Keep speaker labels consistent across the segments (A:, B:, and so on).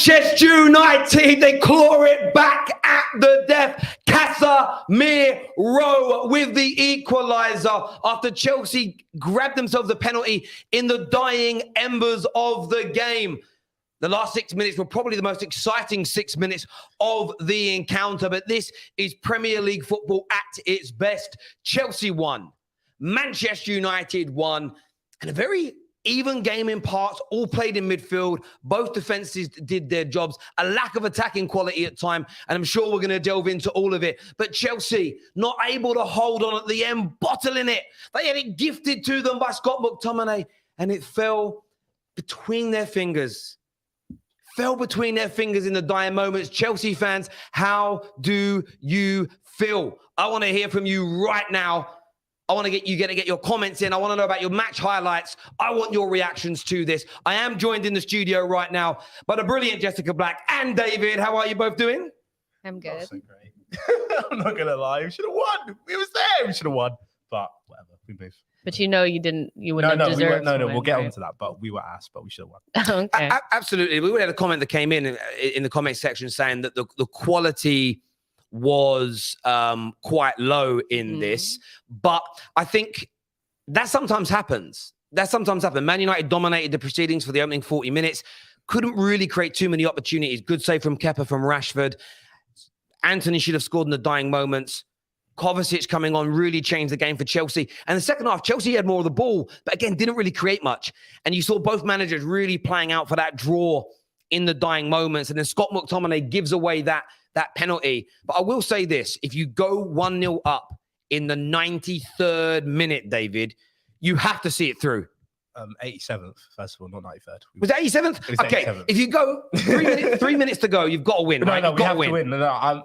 A: Manchester United, they claw it back at the death. Casemiro with the equaliser after Chelsea grabbed themselves a penalty in the dying embers of the game. The last 6 minutes were probably the most exciting 6 minutes of the encounter, but this is Premier League football at its best. Chelsea won, Manchester United won, and a very even game in parts, all played in midfield. Both defenses did their jobs. A lack of attacking quality at time, and I'm sure we're going to delve into all of it. But Chelsea, not able to hold on at the end, bottling it. They had it gifted to them by Scott McTominay, and it fell between their fingers. Fell between their fingers in the dying moments. Chelsea fans, how do you feel? I want to hear from you right now. I want to get your comments in. I want to know about your match highlights. I want your reactions to this. I am joined in the studio right now by the brilliant Jessica Black and David. How are you both doing?
B: I'm good.
C: So great. I'm not going to lie. We should have won. We was there. We should have won. But whatever. We moved.
B: But you wouldn't have deserved to win,
C: we'll get
B: right?
C: onto that. But we were asked, but we should have won.
B: Okay.
A: Absolutely. We had a comment that came in the comment section saying that the quality was quite low in this. But I think that sometimes happens. Man United dominated the proceedings for the opening 40 minutes. Couldn't really create too many opportunities. Good save from Kepa, from Rashford. Anthony should have scored in the dying moments. Kovacic coming on really changed the game for Chelsea. And the second half, Chelsea had more of the ball, but again, didn't really create much. And you saw both managers really playing out for that draw in the dying moments. And then Scott McTominay gives away that penalty. But I will say this, if you go 1-0 up in the 93rd minute, David, you have to see it through.
C: 87th, first of all, not 93rd.
A: Was it 87th?
C: It was
A: okay,
C: 87th.
A: If you go 3 minutes to go, you've got to win, right?
C: No, we have to win. No,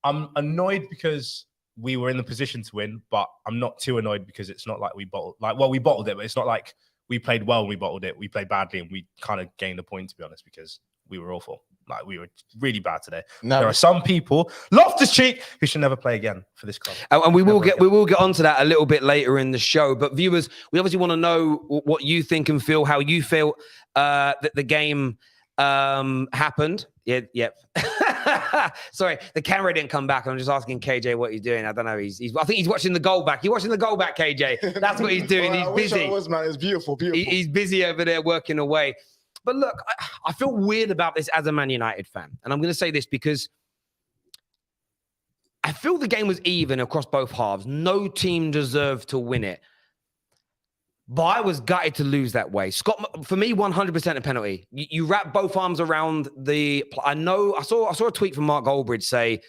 C: I'm annoyed because we were in the position to win, but I'm not too annoyed because it's not like we bottled. We bottled it, but it's not like we played well and we bottled it. We played badly and we kind of gained a point, to be honest, because we were awful. We were really bad today. No. There are some people, Loftus-Cheek, who should never play again for this club.
A: And we will get onto that a little bit later in the show. But viewers, we obviously want to know what you think and feel, how you feel that the game happened. Yep. Sorry, the camera didn't come back. I'm just asking KJ what he's doing. I don't know. I think he's watching the goal back. You're watching the goal back, KJ. That's what he's doing. He's busy.
D: I was, man. It's beautiful.
A: He's busy over there working away. But look, I feel weird about this as a Man United fan. And I'm going to say this because I feel the game was even across both halves. No team deserved to win it. But I was gutted to lose that way. Scott, for me, 100% a penalty. You wrap both arms around the... I saw a tweet from Mark Goldbridge say,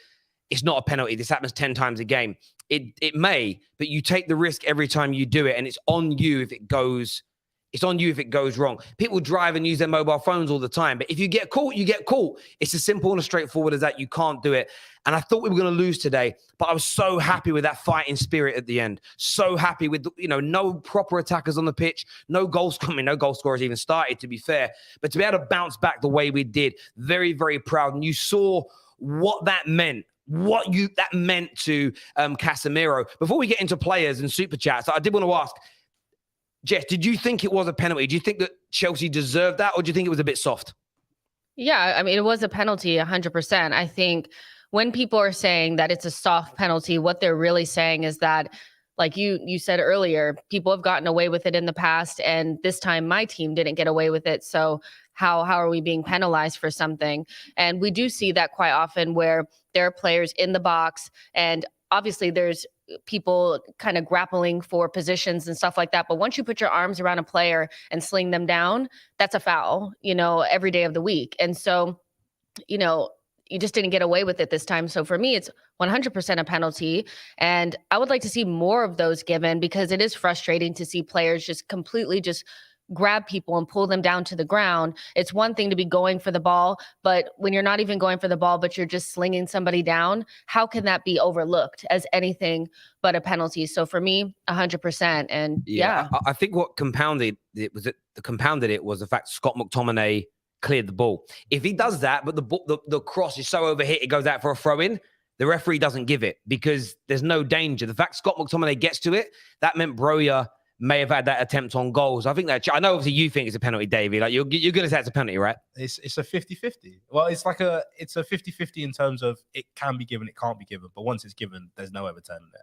A: it's not a penalty. This happens 10 times a game. It may, but you take the risk every time you do it, and it's on you if it goes... It's on you if it goes wrong. People drive and use their mobile phones all the time. But if you get caught, you get caught. It's as simple and as straightforward as that. You can't do it. And I thought we were going to lose today. But I was so happy with that fighting spirit at the end. So happy with, no proper attackers on the pitch. No goal scorers even started, to be fair. But to be able to bounce back the way we did, very, very proud. And you saw what that meant. That meant to Casemiro. Before we get into players and super chats, I did want to ask, Jess, did you think it was a penalty? Do you think that Chelsea deserved that, or do you think it was a bit soft?
B: Yeah, I mean, it was a penalty, 100%. I think when people are saying that it's a soft penalty, what they're really saying is that, like you said earlier, people have gotten away with it in the past, and this time my team didn't get away with it. So how are we being penalized for something? And we do see that quite often where there are players in the box, and obviously there's people kind of grappling for positions and stuff like that. But once you put your arms around a player and sling them down, that's a foul, every day of the week. And so, you just didn't get away with it this time. So for me, it's 100% a penalty. And I would like to see more of those given, because it is frustrating to see players just completely just grab people and pull them down to the ground. It's one thing to be going for the ball, but when you're not even going for the ball, but you're just slinging somebody down, how can that be overlooked as anything but a penalty? So for me, 100%. And yeah.
A: I think what compounded it was the fact Scott McTominay cleared the ball. If he does that, but the cross is so overhit, it goes out for a throw in, the referee doesn't give it because there's no danger. The fact Scott McTominay gets to it, that meant Broja may have had that attempt on goals. I think that, I know obviously you think it's a penalty, Davey. Like you're going to say it's a penalty, right?
C: It's a 50-50. Well, it's a 50-50 in terms of it can be given, it can't be given. But once it's given, there's no overturning it.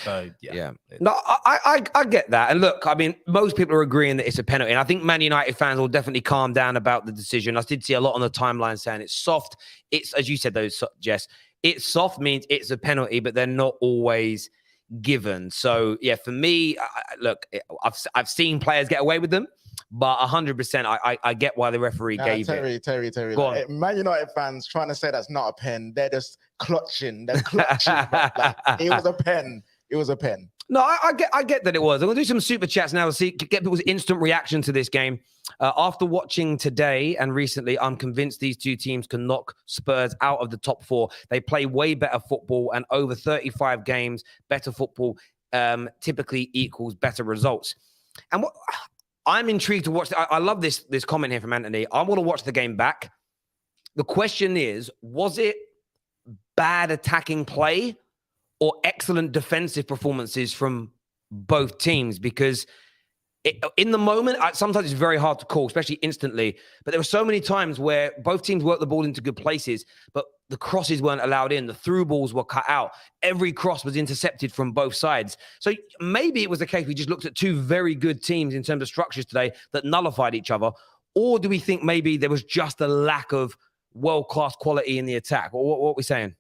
C: So yeah.
A: No, I get that. And look, I mean, most people are agreeing that it's a penalty. And I think Man United fans will definitely calm down about the decision. I did see a lot on the timeline saying it's soft. It's, as you said, though, Jess, it's soft means it's a penalty, but they're not always given. So yeah, for me, look, I've seen players get away with them, but 100% I get why the referee gave it.
D: Terry. Man United fans trying to say that's not a pen. They're just clutching. They're clutching. Like, it was a pen. It was a pen. No,
A: I get that it was. I'm going to do some super chats now to get people's instant reaction to this game. After watching today and recently, I'm convinced these two teams can knock Spurs out of the top 4. They play way better football, and over 35 games, better football typically equals better results. And what I'm intrigued to watch. I love this comment here from Anthony. I want to watch the game back. The question is, was it bad attacking play or excellent defensive performances from both teams? Because in the moment, sometimes it's very hard to call, especially instantly. But there were so many times where both teams worked the ball into good places, but the crosses weren't allowed in. The through balls were cut out. Every cross was intercepted from both sides. So maybe it was the case we just looked at two very good teams in terms of structures today that nullified each other. Or do we think maybe there was just a lack of world-class quality in the attack? What are we saying?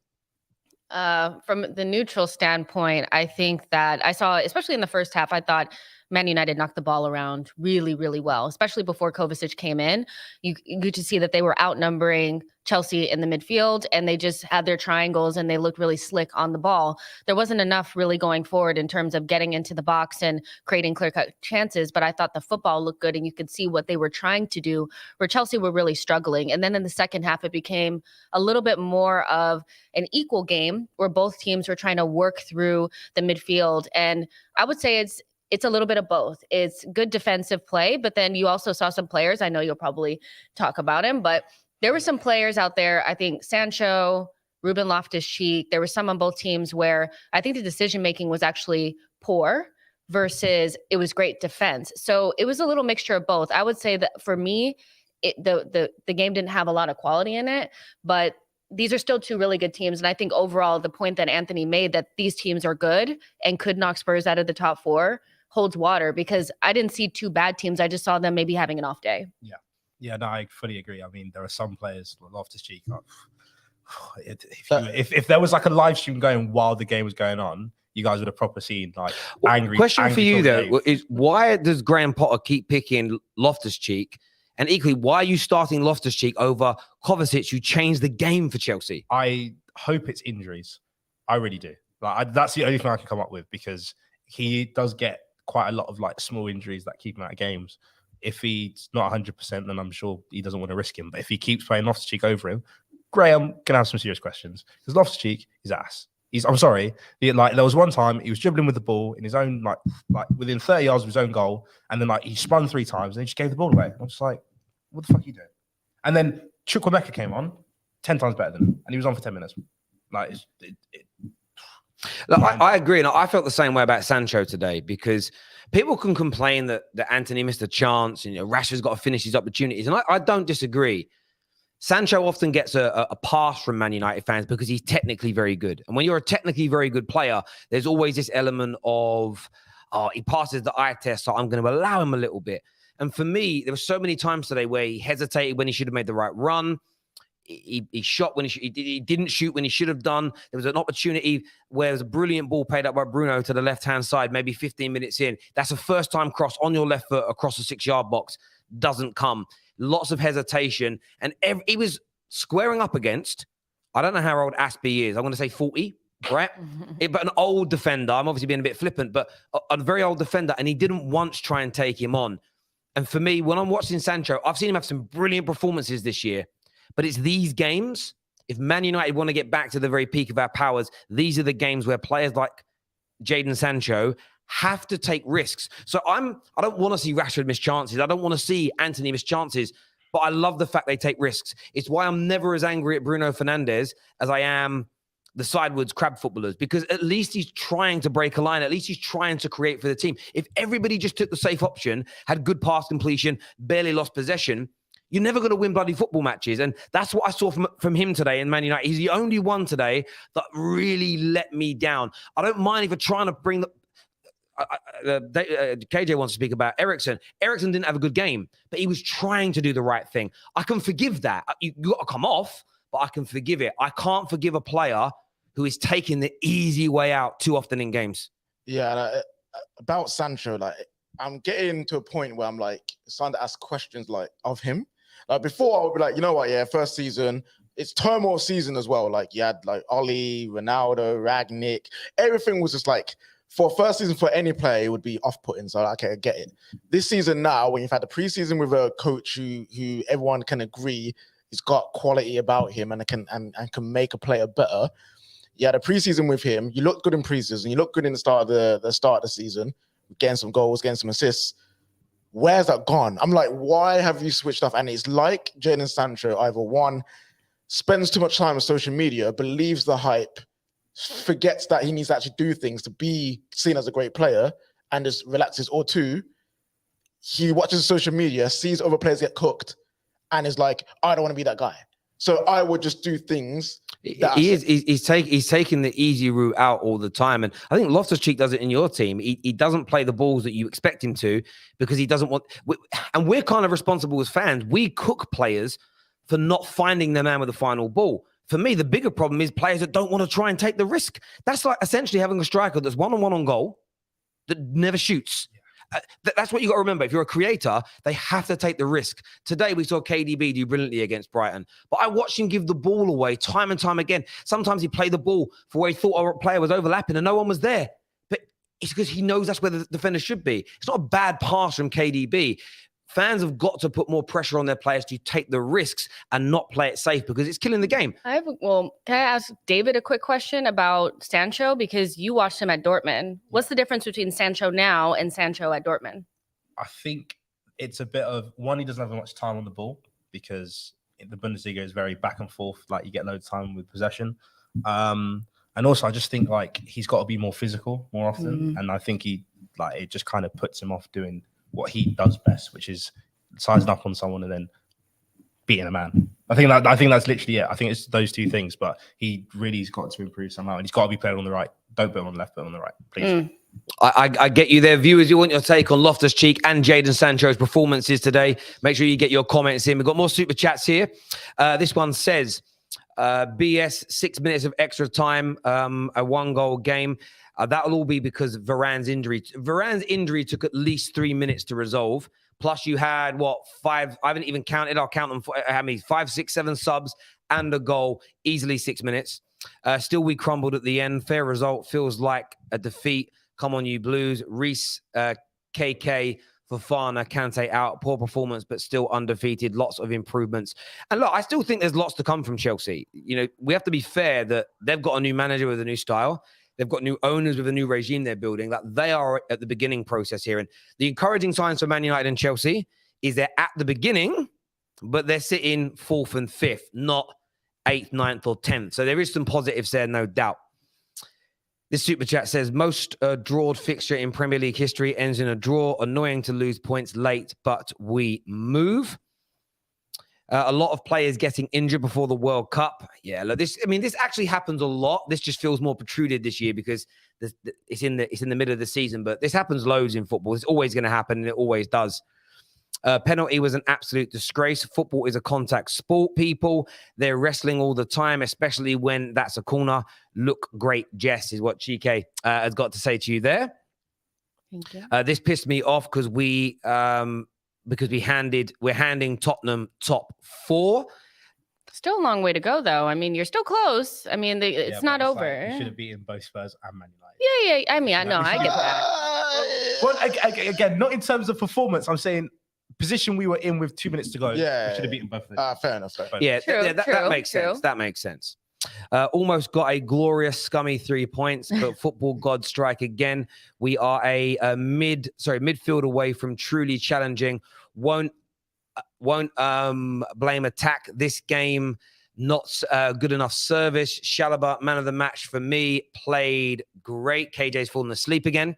B: From the neutral standpoint, I think that I saw, especially in the first half, I thought Man United knocked the ball around really, really well, especially before Kovacic came in. You get to see that they were outnumbering Chelsea in the midfield, and they just had their triangles and they looked really slick on the ball. There wasn't enough really going forward in terms of getting into the box and creating clear-cut chances, but I thought the football looked good and you could see what they were trying to do, where Chelsea were really struggling. And then in the second half, it became a little bit more of an equal game where both teams were trying to work through the midfield. And I would say it's a little bit of both. It's good defensive play, but then you also saw some players, I know you'll probably talk about him, but there were some players out there, I think Sancho, Ruben Loftus-Cheek, there were some on both teams where I think the decision-making was actually poor versus it was great defense. So it was a little mixture of both. I would say that for me, the game didn't have a lot of quality in it, but these are still two really good teams. And I think overall, the point that Anthony made that these teams are good and could knock Spurs out of the top 4 holds water, because I didn't see two bad teams. I just saw them maybe having an off day.
C: Yeah, no, I fully agree. I mean, there are some players, Loftus-Cheek, if there was like a live stream going while the game was going on, you guys would have proper seen like angry.
A: Question for you though is, why does Graham Potter keep picking Loftus-Cheek? And equally, why are you starting Loftus-Cheek over Kovacic, who changed the game for Chelsea?
C: I hope it's injuries. I really do. That's the only thing I can come up with, because he does get quite a lot of like small injuries that keep him out of games. If he's not 100%, then I'm sure he doesn't want to risk him. But if he keeps playing Loftus-Cheek over him, Graham can have some serious questions, because Loftus-Cheek is ass. I'm sorry. There was one time he was dribbling with the ball in his own like within 30 yards of his own goal, and then like he spun 3 times and he just gave the ball away. I'm just like, what the fuck are you doing? And then Chukwuemeka came on 10 times better than him, and he was on for 10 minutes.
A: Look, I agree, and I felt the same way about Sancho today, because people can complain that Anthony missed a chance and Rashford's got to finish his opportunities, and I don't disagree. Sancho often gets a pass from Man United fans because he's technically very good, and when you're a technically very good player, there's always this element of, he passes the eye test, so I'm going to allow him a little bit. And for me, there were so many times today where he hesitated when he should have made the right run. He shot when he didn't shoot when he should have done. There was an opportunity where there was a brilliant ball played up by Bruno to the left-hand side, maybe 15 minutes in. That's a first-time cross on your left foot across the 6-yard box. Doesn't come. Lots of hesitation. And he was squaring up against, I don't know how old Aspie is. I'm going to say 40, right? But an old defender. I'm obviously being a bit flippant, but a very old defender. And he didn't once try and take him on. And for me, when I'm watching Sancho, I've seen him have some brilliant performances this year. But it's these games, if Man United want to get back to the very peak of our powers, these are the games where players like Jadon Sancho have to take risks. So I don't want to see Rashford miss chances. I don't want to see Anthony miss chances. But I love the fact they take risks. It's why I'm never as angry at Bruno Fernandes as I am the sidewoods crab footballers, because at least he's trying to break a line. At least he's trying to create for the team. If everybody just took the safe option, had good pass completion, barely lost possession, you're never going to win bloody football matches. And that's what I saw from him today in Man United. He's the only one today that really let me down. I don't mind if you're trying to bring KJ wants to speak about Eriksen. Eriksen didn't have a good game, but he was trying to do the right thing. I can forgive that. You got to come off, but I can forgive it. I can't forgive a player who is taking the easy way out too often in games.
D: Yeah, about Sancho, like I'm getting to a point where I'm like starting to ask questions like of him. Like before, I would be like, you know what? Yeah, first season, it's turmoil season as well. Like you had like Oli, Ronaldo, Ragnick, everything was just like for first season for any player, it would be off-putting. So okay, I get it. This season now, when you've had the preseason with a coach who everyone can agree he's got quality about him and can make a player better. You had a preseason with him. You looked good in preseason. You looked good in the start of the season, getting some goals, getting some assists. Where's that gone? I'm like, why have you switched off? And it's like Jadon Sancho, either one, spends too much time on social media, believes the hype, forgets that he needs to actually do things to be seen as a great player and just relaxes, or two, he watches social media, sees other players get cooked and is like, I don't want to be that guy. So I would just do things.
A: He's taking the easy route out all the time. And I think Loftus-Cheek does it in your team. He doesn't play the balls that you expect him to because he doesn't want, and we're kind of responsible as fans. We cook players for not finding the man with the final ball. For me, the bigger problem is players that don't want to try and take the risk. That's like essentially having a striker that's one-on-one on goal that never shoots. That's what you got to remember. If you're a creator, they have to take the risk. Today, we saw KDB do brilliantly against Brighton, but I watched him give the ball away time and time again. Sometimes he played the ball for where he thought a player was overlapping and no one was there. But it's because he knows that's where the defender should be. It's not a bad pass from KDB. Fans have got to put more pressure on their players to take the risks and not play it safe because it's killing the game.
B: Can I ask David a quick question about Sancho? Because you watched him at Dortmund. What's the difference between Sancho now and Sancho at Dortmund?
C: I think it's a bit of one, he doesn't have much time on the ball because the Bundesliga is very back and forth. Like you get loads of time with possession. And also I just think like he's got to be more physical more often. And I think it just kind of puts him off doing what he does best, which is sizing up on someone and then beating a man. I think that's literally it. I think it's those two things, but he really has got to improve somehow, and he's got to be playing on the right. Don't put him on the left, put him on the right, please.
A: I get you there. Viewers, you want your take on Loftus-Cheek and Jadon Sancho's performances today. Make sure you get your comments in. We've got more super chats here. This one says, BS 6 minutes of extra time, a 1-goal game. That'll all be because of Varane's injury. Varane's injury took at least 3 minutes to resolve. Plus, you had, 5? I haven't even counted. I'll count them. How many? 5, 6, 7 subs and a goal. Easily 6 minutes. Still, we crumbled at the end. Fair result. Feels like a defeat. Come on, you Blues. Reece, KK, Fofana, Kante out. Poor performance, but still undefeated. Lots of improvements. And look, I still think there's lots to come from Chelsea. You know, we have to be fair that they've got a new manager with a new style. They've got new owners with a new regime they're building. That they are at the beginning process here. And the encouraging signs for Man United and Chelsea is they're at the beginning, but they're sitting 4th and 5th, not 8th, 9th, or 10th. So there is some positives there, no doubt. This super chat says, most drawed fixture in Premier League history ends in a draw. Annoying to lose points late, but we move. A lot of players getting injured before the World Cup. Yeah, look, this actually happens a lot. This just feels more protruded this year because it's in the middle of the season. But this happens loads in football. It's always going to happen, and it always does. Penalty was an absolute disgrace. Football is a contact sport, people. They're wrestling all the time, especially when that's a corner. Look great, Jess, is what Chike has got to say to you there.
B: Thank you.
A: This pissed me off because we're handing Tottenham top 4.
B: Still a long way to go, though. I mean, you're still close. I mean, it's not over.
C: Like, you should have beaten both Spurs and Man United.
B: Yeah. I mean, I know. I get that.
C: Well, again, not in terms of performance. I'm saying position we were in with 2 minutes to go.
D: Yeah,
C: we should have beaten both of them.
D: Fair enough.
A: Yeah,
B: true,
A: that makes sense. That makes sense. Almost got a glorious scummy 3 points, but football gods strike again. We are a midfield away from truly challenging. Won't blame attack this game. Not good enough service. Chalobah, man of the match for me, played great. KJ's fallen asleep again.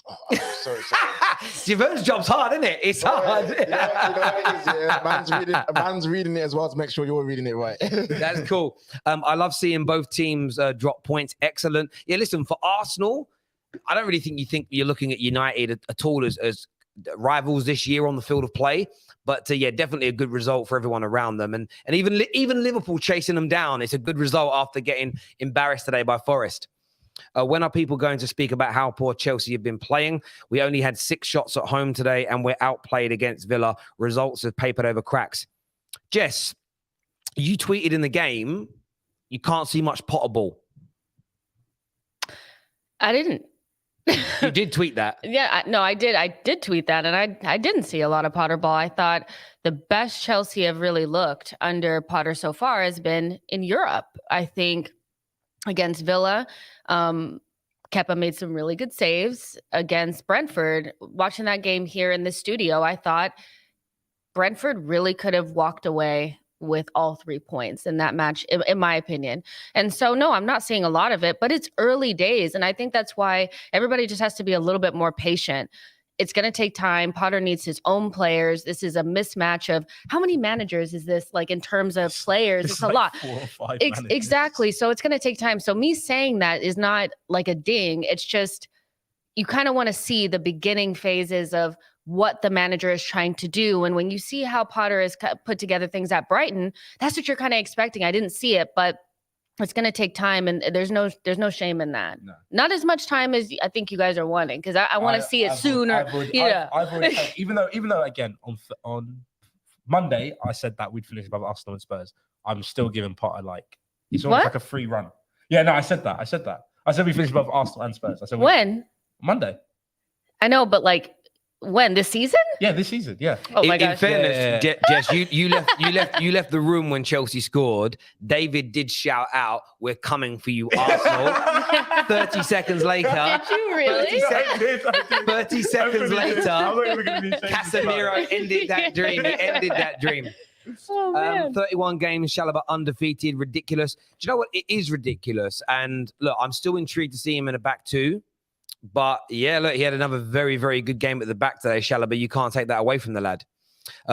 D: Oh, I'm so sorry.
A: Javon's job's hard, isn't it? It's hard.
D: You know what it is, yeah. Man's reading it as well to make sure you're reading it right.
A: That's cool. I love seeing both teams drop points. Excellent. Yeah, listen, for Arsenal, I don't really think you're looking at United at all as rivals this year on the field of play. But yeah, definitely a good result for everyone around them. And even Liverpool chasing them down, it's a good result after getting embarrassed today by Forest. When are people going to speak about how poor Chelsea have been playing? We only had 6 shots at home today and we're outplayed against Villa. Results have papered over cracks. Jess, you tweeted in the game, you can't see much Potter ball.
B: I didn't.
A: You did tweet that.
B: Yeah, I did. I did tweet that, and I didn't see a lot of Potter ball. I thought the best Chelsea have really looked under Potter so far has been in Europe. I think against Villa, Kepa made some really good saves. Against Brentford, watching that game here in the studio, I thought Brentford really could have walked away with all 3 points in that match, in my opinion. And so, no, I'm not seeing a lot of it, but it's early days. And I think that's why everybody just has to be a little bit more patient. It's going to take time. Potter needs his own players. This is a mismatch of how many managers is this, like, in terms of players? It's a lot.
C: 4 or 5
B: exactly. So it's going to take time. So me saying that is not like a ding. It's just, you kind of want to see the beginning phases of what the manager is trying to do. And when you see how Potter has put together things at Brighton, that's what you're kind of expecting. I didn't see it, but it's going to take time, and there's no shame in that. No. Not as much time as I think you guys are wanting, because I want to see it sooner.
C: I've already even though again on Monday I said that we'd finish above Arsenal and Spurs. I'm still giving Potter it's almost like a free run. Yeah, no, I said that. I said we finished above Arsenal and Spurs. I said
B: when?
C: Monday.
B: I know, but when, this season?
C: Yeah, this season. Yeah.
B: Oh my gosh.
A: In fairness, Jess, you left the room when Chelsea scored. David did shout out, "We're coming for you, Arsenal." 30 seconds later.
B: Did you really?
A: 30 seconds later, Casemiro ended that dream. He ended that dream.
B: Oh, man.
A: 31 games, Chalobah undefeated. Ridiculous. Do you know what? It is ridiculous. And look, I'm still intrigued to see him in a back two. But yeah, look, he had another very, very good game at the back today, Chalobah. You can't take that away from the lad.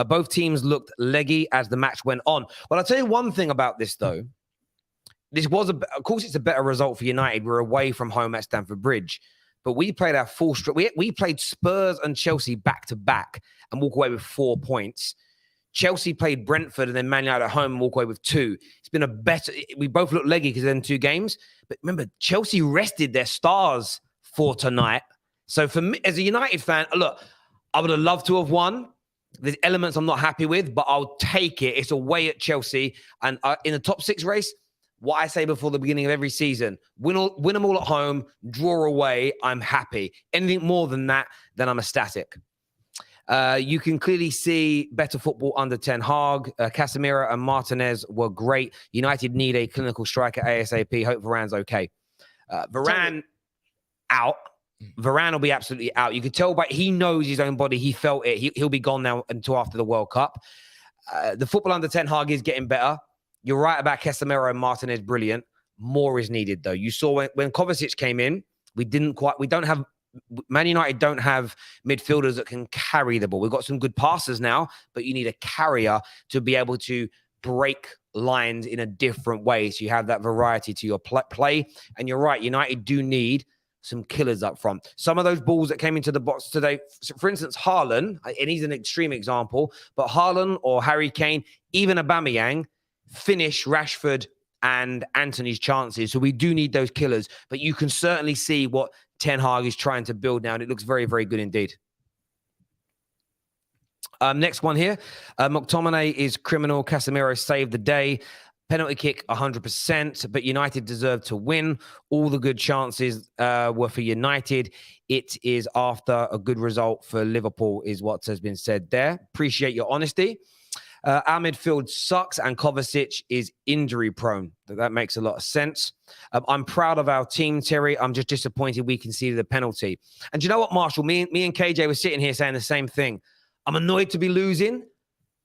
A: Both teams looked leggy as the match went on. Well, I'll tell you one thing about this, though. Of course, it's a better result for United. We're away from home at Stamford Bridge. But we played our full we played Spurs and Chelsea back to back and walk away with 4 points. Chelsea played Brentford and then Man United at home and walk away with 2. It's been we both look leggy because they're in 2 games. But remember, Chelsea rested their stars for tonight. So for me, as a United fan, look, I would have loved to have won. There's elements I'm not happy with, but I'll take it. It's away at Chelsea. And in the top 6 race, what I say before the beginning of every season, win them all at home, draw away, I'm happy. Anything more than that, then I'm ecstatic. You can clearly see better football under Ten Hag. Casemiro and Martinez were great. United need a clinical striker ASAP. Hope Varane's okay. Varane out. Varane will be absolutely out. You could tell by he knows his own body. He felt it. He'll be gone now until after the World Cup. The football under Ten Hag is getting better. You're right about Casemiro and Martinez. Brilliant. More is needed though. You saw when Kovacic came in, Man United don't have midfielders that can carry the ball. We've got some good passers now, but you need a carrier to be able to break lines in a different way. So you have that variety to your play. And you're right, United do need some killers up front. Some of those balls that came into the box today, for instance, Haaland, and he's an extreme example, but Haaland or Harry Kane, even Aubameyang, finish Rashford and Anthony's chances. So we do need those killers, but you can certainly see what Ten Hag is trying to build now, and it looks very, very good indeed. Next one here. McTominay is criminal. Casemiro saved the day. Penalty kick 100%, but United deserved to win. All the good chances were for United. It is after a good result for Liverpool is what has been said there. Appreciate your honesty. Our midfield sucks and Kovacic is injury prone. That makes a lot of sense. I'm proud of our team, Terry. I'm just disappointed we conceded a penalty. And do you know what, Marshall? Me and KJ were sitting here saying the same thing. I'm annoyed to be losing,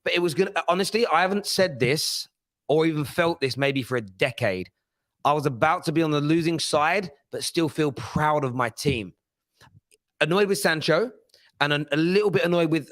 A: but it was good. Honestly, I haven't said this or even felt this maybe for a decade. I was about to be on the losing side, but still feel proud of my team. Annoyed with Sancho and a little bit annoyed with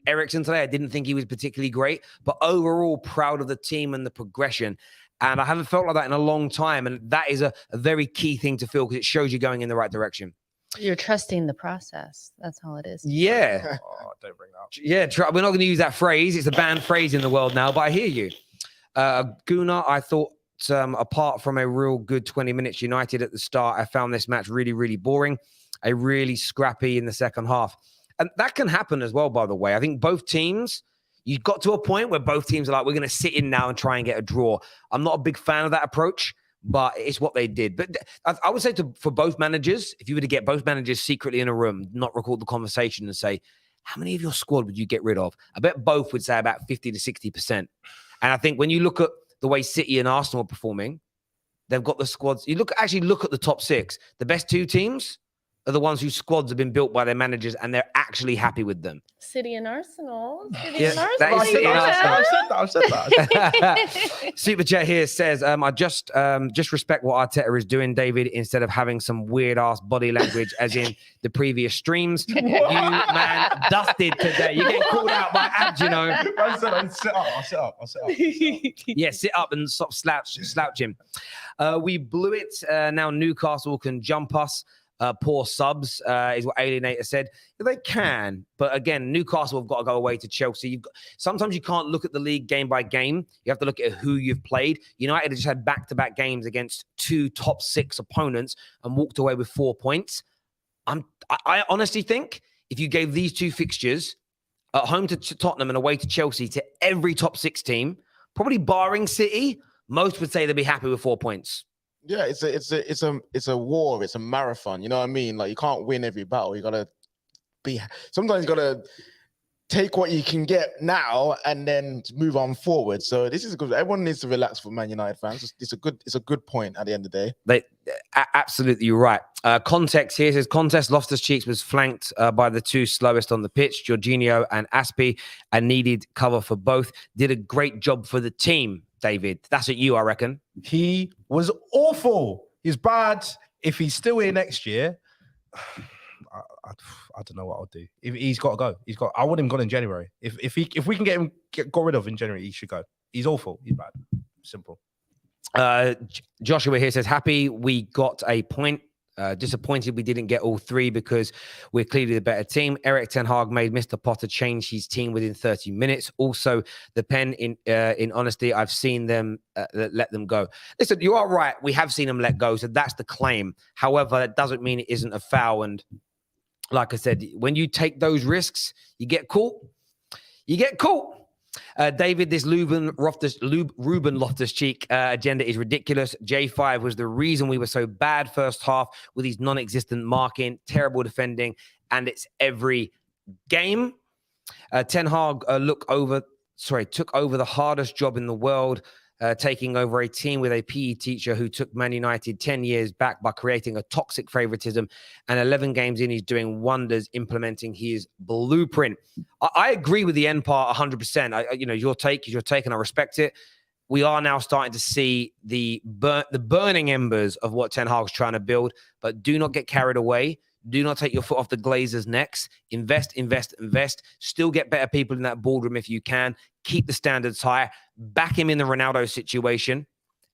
A: Eriksen today. I didn't think he was particularly great, but overall proud of the team and the progression. And I haven't felt like that in a long time. And that is a very key thing to feel because it shows you're going in the right direction. You're
B: trusting the process. That's all it is.
A: Yeah.
C: Oh, don't bring that up.
A: Yeah, we're not going to use that phrase. It's a banned phrase in the world now, but I hear you. Gunnar, I thought apart from a real good 20 minutes United at the start, I found this match really, really boring. A really scrappy in the second half. And that can happen as well, by the way. I think both teams, you got to a point where both teams are like, we're going to sit in now and try and get a draw. I'm not a big fan of that approach, but it's what they did. But I would say for both managers, if you were to get both managers secretly in a room, not record the conversation and say, how many of your squad would you get rid of? I bet both would say about 50 to 60%. And I think when you look at the way City and Arsenal are performing, they've got the squads. You look at the top six. The best two teams are the ones whose squads have been built by their managers and they're actually happy with them.
B: City and Arsenal.
A: I've said that. Super Chat here says, I just respect what Arteta is doing, David, instead of having some weird ass body language as in the previous streams. You, man, dusted today. You're getting called out by Abs, you know.
C: I'll sit up.
A: Yeah, sit up and stop slouching. We blew it. Now Newcastle can jump us. Poor subs is what Alienator said. They can, but again, Newcastle have got to go away to Chelsea. Sometimes you can't look at the league game by game. You have to look at who you've played. United just had back-to-back games against two top six opponents and walked away with 4 points. I honestly think if you gave these two fixtures at home to Tottenham and away to Chelsea to every top six team, probably barring City, most would say they'd be happy with 4 points.
D: Yeah, it's a war. It's a marathon. You know what I mean? Like you can't win every battle. You gotta sometimes you gotta take what you can get now and then move on forward. So this is good. Everyone needs to relax for Man United fans. It's a good point at the end of the day.
A: Absolutely right. Context here says Contest Loftus-Cheek was flanked by the two slowest on the pitch, Jorginho and Aspi, and needed cover for both. Did a great job for the team, David. That's at you, I reckon.
C: He was awful. He's bad. If he's still here next year, I don't know what I'll do. He's got to go. I want him gone in January. If we can get rid of in January, he should go. He's awful. He's bad. Simple.
A: Joshua here says, happy we got a point. Disappointed we didn't get all three because we're clearly the better team. Erik ten Hag made Mr. Potter change his team within 30 minutes. Also, the pen, in honesty, I've seen them let them go. Listen, you are right. We have seen them let go, so that's the claim. However, that doesn't mean it isn't a foul. And like I said, when you take those risks, you get caught. David, this Ruben Loftus-Cheek agenda is ridiculous. J5 was the reason we were so bad first half with his non-existent marking, terrible defending, and it's every game. Ten Hag took over the hardest job in the world, taking over a team with a PE teacher who took Man United 10 years back by creating a toxic favoritism, and 11 games in, he's doing wonders implementing his blueprint. I agree with the end part 100%. Your take is your take, and I respect it. We are now starting to see the burning embers of what Ten Hag's trying to build, but do not get carried away. Do not take your foot off the Glazers' necks. Invest. Still get better people in that boardroom if you can. Keep the standards high. Back him in the Ronaldo situation.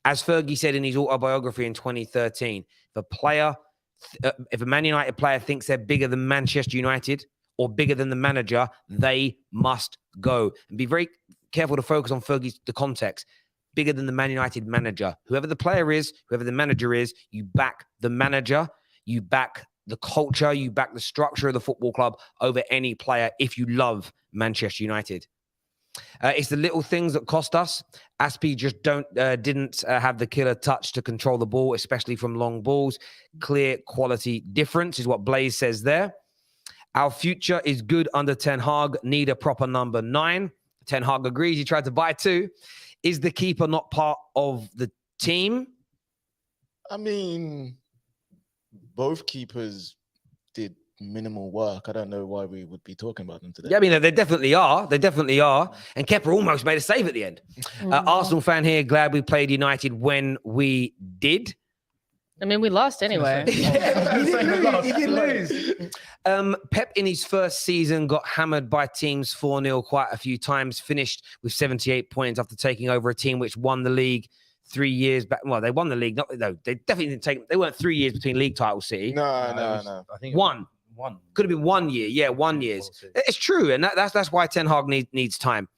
A: As Fergie said in his autobiography in 2013, if a Man United player thinks they're bigger than Manchester United or bigger than the manager, they must go. And be very careful to focus on the context. Bigger than the Man United manager. Whoever the player is, whoever the manager is, you back the manager, you back the culture, you back the structure of the football club over any player if you love Manchester United. It's the little things that cost us. Aspi just didn't have the killer touch to control the ball, especially from long balls. Clear quality difference is what Blaze says there. Our future is good under Ten Hag. Need a proper number 9. Ten Hag agrees. He tried to buy 2. Is the keeper not part of the team?
D: I mean, both keepers did minimal work. I don't know why we would be talking about them today.
A: Yeah, I mean, they definitely are. They definitely are. And Kepa almost made a save at the end. Arsenal fan here, glad we played United when we did.
B: I mean, we lost anyway.
A: He did lose. Pep in his first season got hammered by teams 4-0 quite a few times, finished with 78 points after taking over a team which won the league 3 years back. Well, they won the league. No, they definitely didn't take. They weren't 3 years between league titles, City.
D: No.
C: I think
A: One. Could have been 1 year. Yeah, 1 year. It's true. And that's why Ten Hag needs time.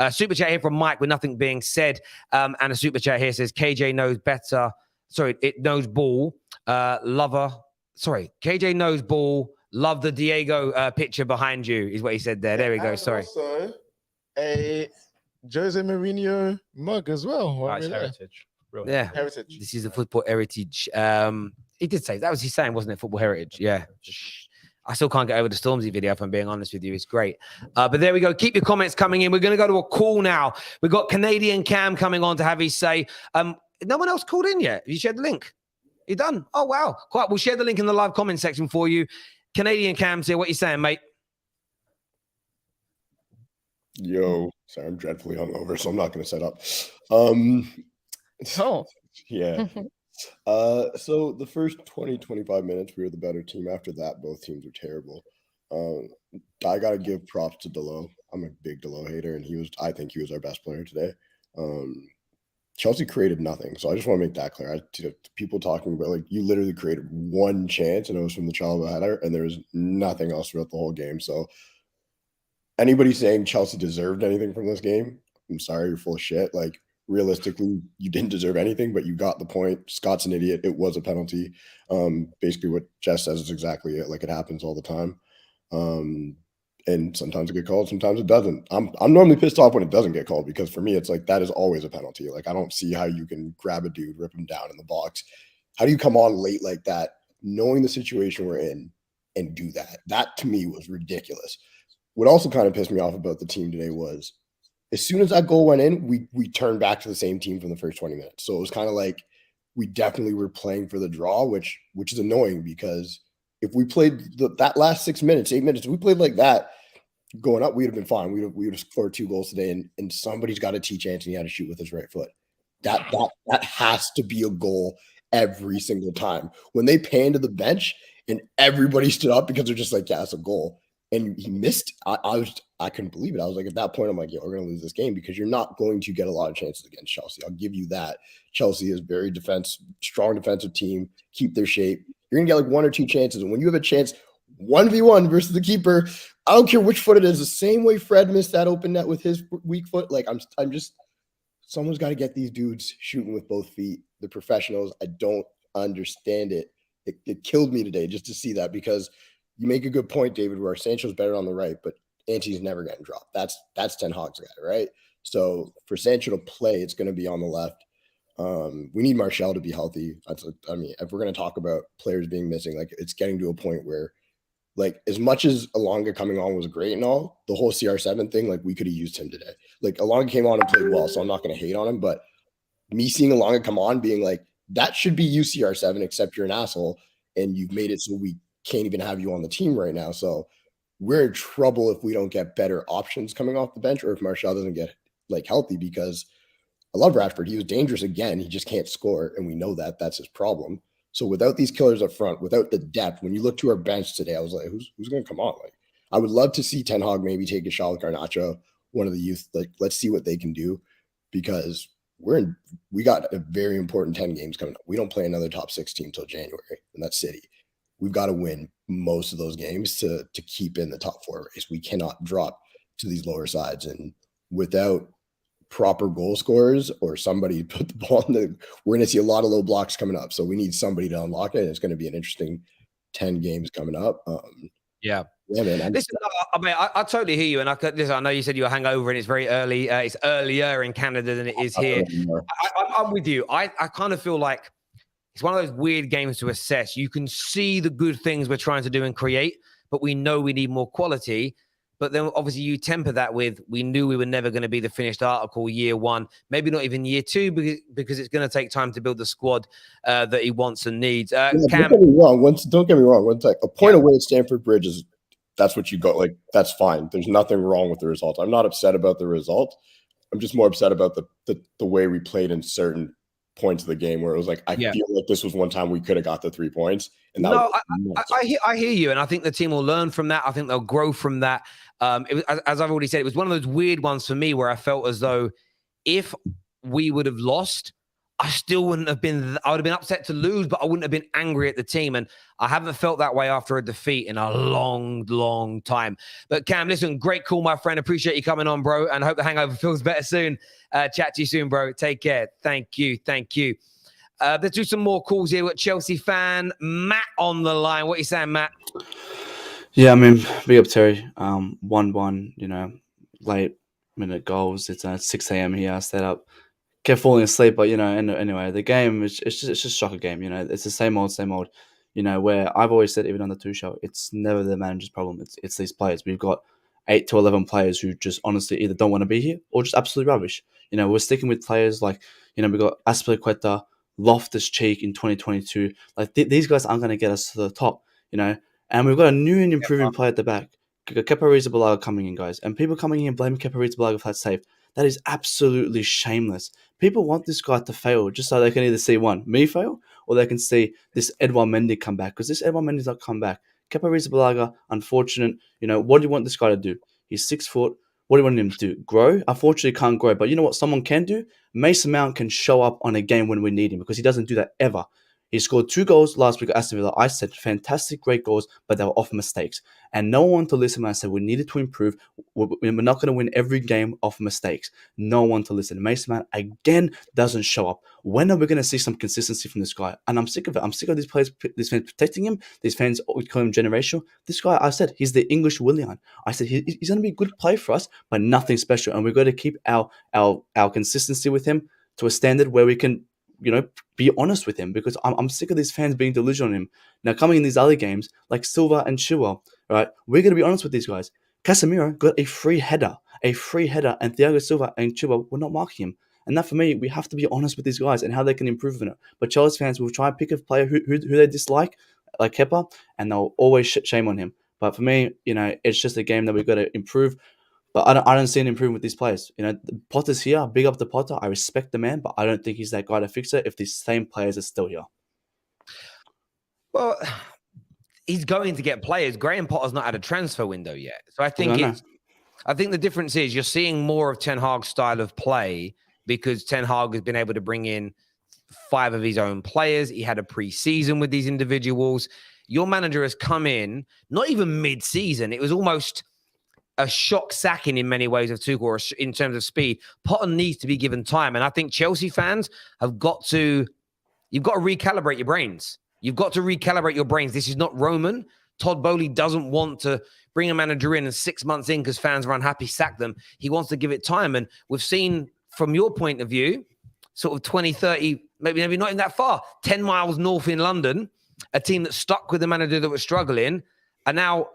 A: Super chat here from Mike with nothing being said. And a super chat here says KJ knows better. Sorry, it knows ball. KJ knows ball. Love the Diego picture behind you is what he said there. There we go.
D: And
A: Sorry.
D: also a Jose Mourinho mug as well.
C: That's heritage. Real
A: Yeah.
D: Heritage.
A: This is a football heritage. He did say that was his saying, wasn't it? Football heritage. Yeah. I still can't get over the Stormzy video, if I'm being honest with you. It's great. But there we go. Keep your comments coming in. We're going to go to a call now. We've got Canadian Cam coming on to have his say. No one else called in yet. Have you shared the link? You done? Oh, wow. Quite. We'll share the link in the live comment section for you. Canadian Cam's here. What you saying, mate?
E: Yo, sorry, I'm dreadfully hungover, so I'm not going to set up.
B: Oh.
E: Yeah. So the first 20, 25 minutes, we were the better team. After that, both teams were terrible. I got to give props to Dalot. I'm a big Dalot hater, and I think he was our best player today. Chelsea created nothing. So I just want to make that clear. To people talking about, like, you literally created one chance, and it was from the Chalobah header, and there was nothing else throughout the whole game. So anybody saying Chelsea deserved anything from this game, I'm sorry, you're full of shit. Like, realistically, you didn't deserve anything, but you got the point. Scott's an idiot. It was a penalty. Basically what Jess says is exactly it. Like, it happens all the time. And sometimes it gets called, sometimes it doesn't. I'm normally pissed off when it doesn't get called, because for me, it's like, that is always a penalty. Like, I don't see how you can grab a dude, rip him down in the box. How do you come on late like that, knowing the situation we're in, and do that? That to me was ridiculous. What also kind of pissed me off about the team today was, as soon as that goal went in, we turned back to the same team from the first 20 minutes. So it was kind of like we definitely were playing for the draw, which is annoying, because if we played that last 8 minutes, if we played like that going up, we'd have been fine. We would have scored 2 goals today, and somebody's got to teach Anthony how to shoot with his right foot. That has to be a goal every single time. When they panned to the bench and everybody stood up because they're just like, yeah, it's a goal. And he missed. I couldn't believe it. I was like, at that point, I'm like, yeah, we're going to lose this game, because you're not going to get a lot of chances against Chelsea. I'll give you that. Chelsea is very strong defensive team. Keep their shape. You're going to get like 1 or 2 chances. And when you have a chance 1v1 versus the keeper, I don't care which foot it is. The same way Fred missed that open net with his weak foot. Like, I'm just, someone's got to get these dudes shooting with both feet. The professionals. I don't understand it. It killed me today just to see that, because you make a good point, David, where Sancho's better on the right, but Anti's never getting dropped. That's Ten Hag's guy, right? So for Sancho to play, it's going to be on the left. We need Martial to be healthy. I mean, if we're going to talk about players being missing, like, it's getting to a point where, like, as much as Alonga coming on was great and all, the whole CR7 thing, like, we could have used him today. Like, Alonga came on and played well, so I'm not going to hate on him, but me seeing Alonga come on being like, that should be you, CR7, except you're an asshole, and you've made it so we can't even have you on the team right now. So we're in trouble if we don't get better options coming off the bench, or if Martial doesn't get, like, healthy, because I love Rashford. He was dangerous again. He just can't score, and we know that that's his problem. So without these killers up front, without the depth, when you look to our bench today, I was like, who's going to come on? Like, I would love to see Ten Hag maybe take a shot with Garnacho, one of the youth. Like, let's see what they can do, because we got a very important 10 games coming up. We don't play another top 6 team till January, and that's City. We've got to win most of those games to keep in the top 4 race. We cannot drop to these lower sides, and without proper goal scorers or somebody put the ball in we're going to see a lot of low blocks coming up. So we need somebody to unlock it. And it's going to be an interesting 10 games coming up.
A: Yeah,
E: man.
A: Listen, I totally hear you. And I know you said you were hangover and it's very early. It's earlier in Canada than it is here. I'm with you. I kind of feel like it's one of those weird games to assess. You can see the good things we're trying to do and create, but we know we need more quality. But then obviously you temper that with, we knew we were never going to be the finished article year one, maybe not even year two, because it's going to take time to build the squad that he wants and needs. Cam,
E: don't get me wrong. Don't get me wrong. One sec. A point away at Stamford Bridge is, that's what you go. Like, that's fine. There's nothing wrong with the result. I'm not upset about the result. I'm just more upset about the way we played in certain points of the game where it was like, I feel like this was one time we could have got the 3 points. And that
A: I hear you, and I think the team will learn from that. I think they'll grow from that. It was, as I've already said, it was one of those weird ones for me where I felt as though if we would have lost, I still wouldn't have been. I would have been upset to lose, but I wouldn't have been angry at the team. And I haven't felt that way after a defeat in a long, long time. But Cam, listen, great call, my friend. Appreciate you coming on, bro. And I hope the hangover feels better soon. Chat to you soon, bro. Take care. Thank you. Let's do some more calls here with Chelsea fan Matt on the line. What are you saying, Matt?
F: Yeah, I mean, big up Terry. 1-1, late minute goals. It's 6 a.m. here. I stayed up. Kept falling asleep, but anyway, the game it's just a shocker game. It's the same old. Where I've always said, even on the Tuchel, it's never the manager's problem. It's these players. We've got 8 to 11 players who just honestly either don't want to be here or just absolutely rubbish. We're sticking with players like we've got Aspilicueta, Loftus-Cheek in 2022. Like these guys aren't going to get us to the top. And we've got a new and improving player at the back. Kepa Arrizabalaga coming in, guys, and people coming in and blaming Kepa Arrizabalaga for that save. That is absolutely shameless. People want this guy to fail just so they can either see me fail, or they can see this Edouard Mendy come back, because this Edouard Mendy's not come back. Kepa Arrizabalaga, unfortunate. What do you want this guy to do? He's 6 foot. What do you want him to do? Grow? Unfortunately, can't grow. But you know what someone can do? Mason Mount can show up on a game when we need him, because he doesn't do that ever. He scored 2 goals last week at Aston Villa. I said fantastic, great goals, but they were off mistakes. And no one wanted to listen when I said we needed to improve. We're not going to win every game off mistakes. No one wanted to listen. Mason Mount, again, doesn't show up. When are we going to see some consistency from this guy? And I'm sick of it. I'm sick of these players, these fans protecting him. These fans call him generational. This guy, I said, he's the English Willian. I said, he's going to be a good player for us, but nothing special. And we've got to keep our consistency with him to a standard where we can be honest with him, because I'm sick of these fans being delusional on him. Now, coming in these other games, like Silva and Chilwell, right, we're going to be honest with these guys. Casemiro got a free header, and Thiago Silva and Chilwell were not marking him. And that, for me, we have to be honest with these guys and how they can improve in it. But Chelsea fans will try and pick a player who they dislike, like Kepa, and they'll always shame on him. But for me, it's just a game that we've got to improve. But I don't see an improvement with these players. Potter's here. Big up to Potter. I respect the man, but I don't think he's that guy to fix it if these same players are still here.
A: Well, he's going to get players. Graham Potter's not had a transfer window yet. So I think the difference is you're seeing more of Ten Hag's style of play, because Ten Hag has been able to bring in 5 of his own players. He had a pre-season with these individuals. Your manager has come in, not even mid-season. It was almost a shock sacking in many ways of Tuchel in terms of speed. Potter needs to be given time. And I think Chelsea fans you've got to recalibrate your brains. You've got to recalibrate your brains. This is not Roman. Todd Bowley doesn't want to bring a manager in and 6 months in because fans are unhappy, sack them. He wants to give it time. And we've seen, from your point of view, sort of 20, 30, maybe not even that far, 10 miles north in London, a team that stuck with the manager that was struggling, are now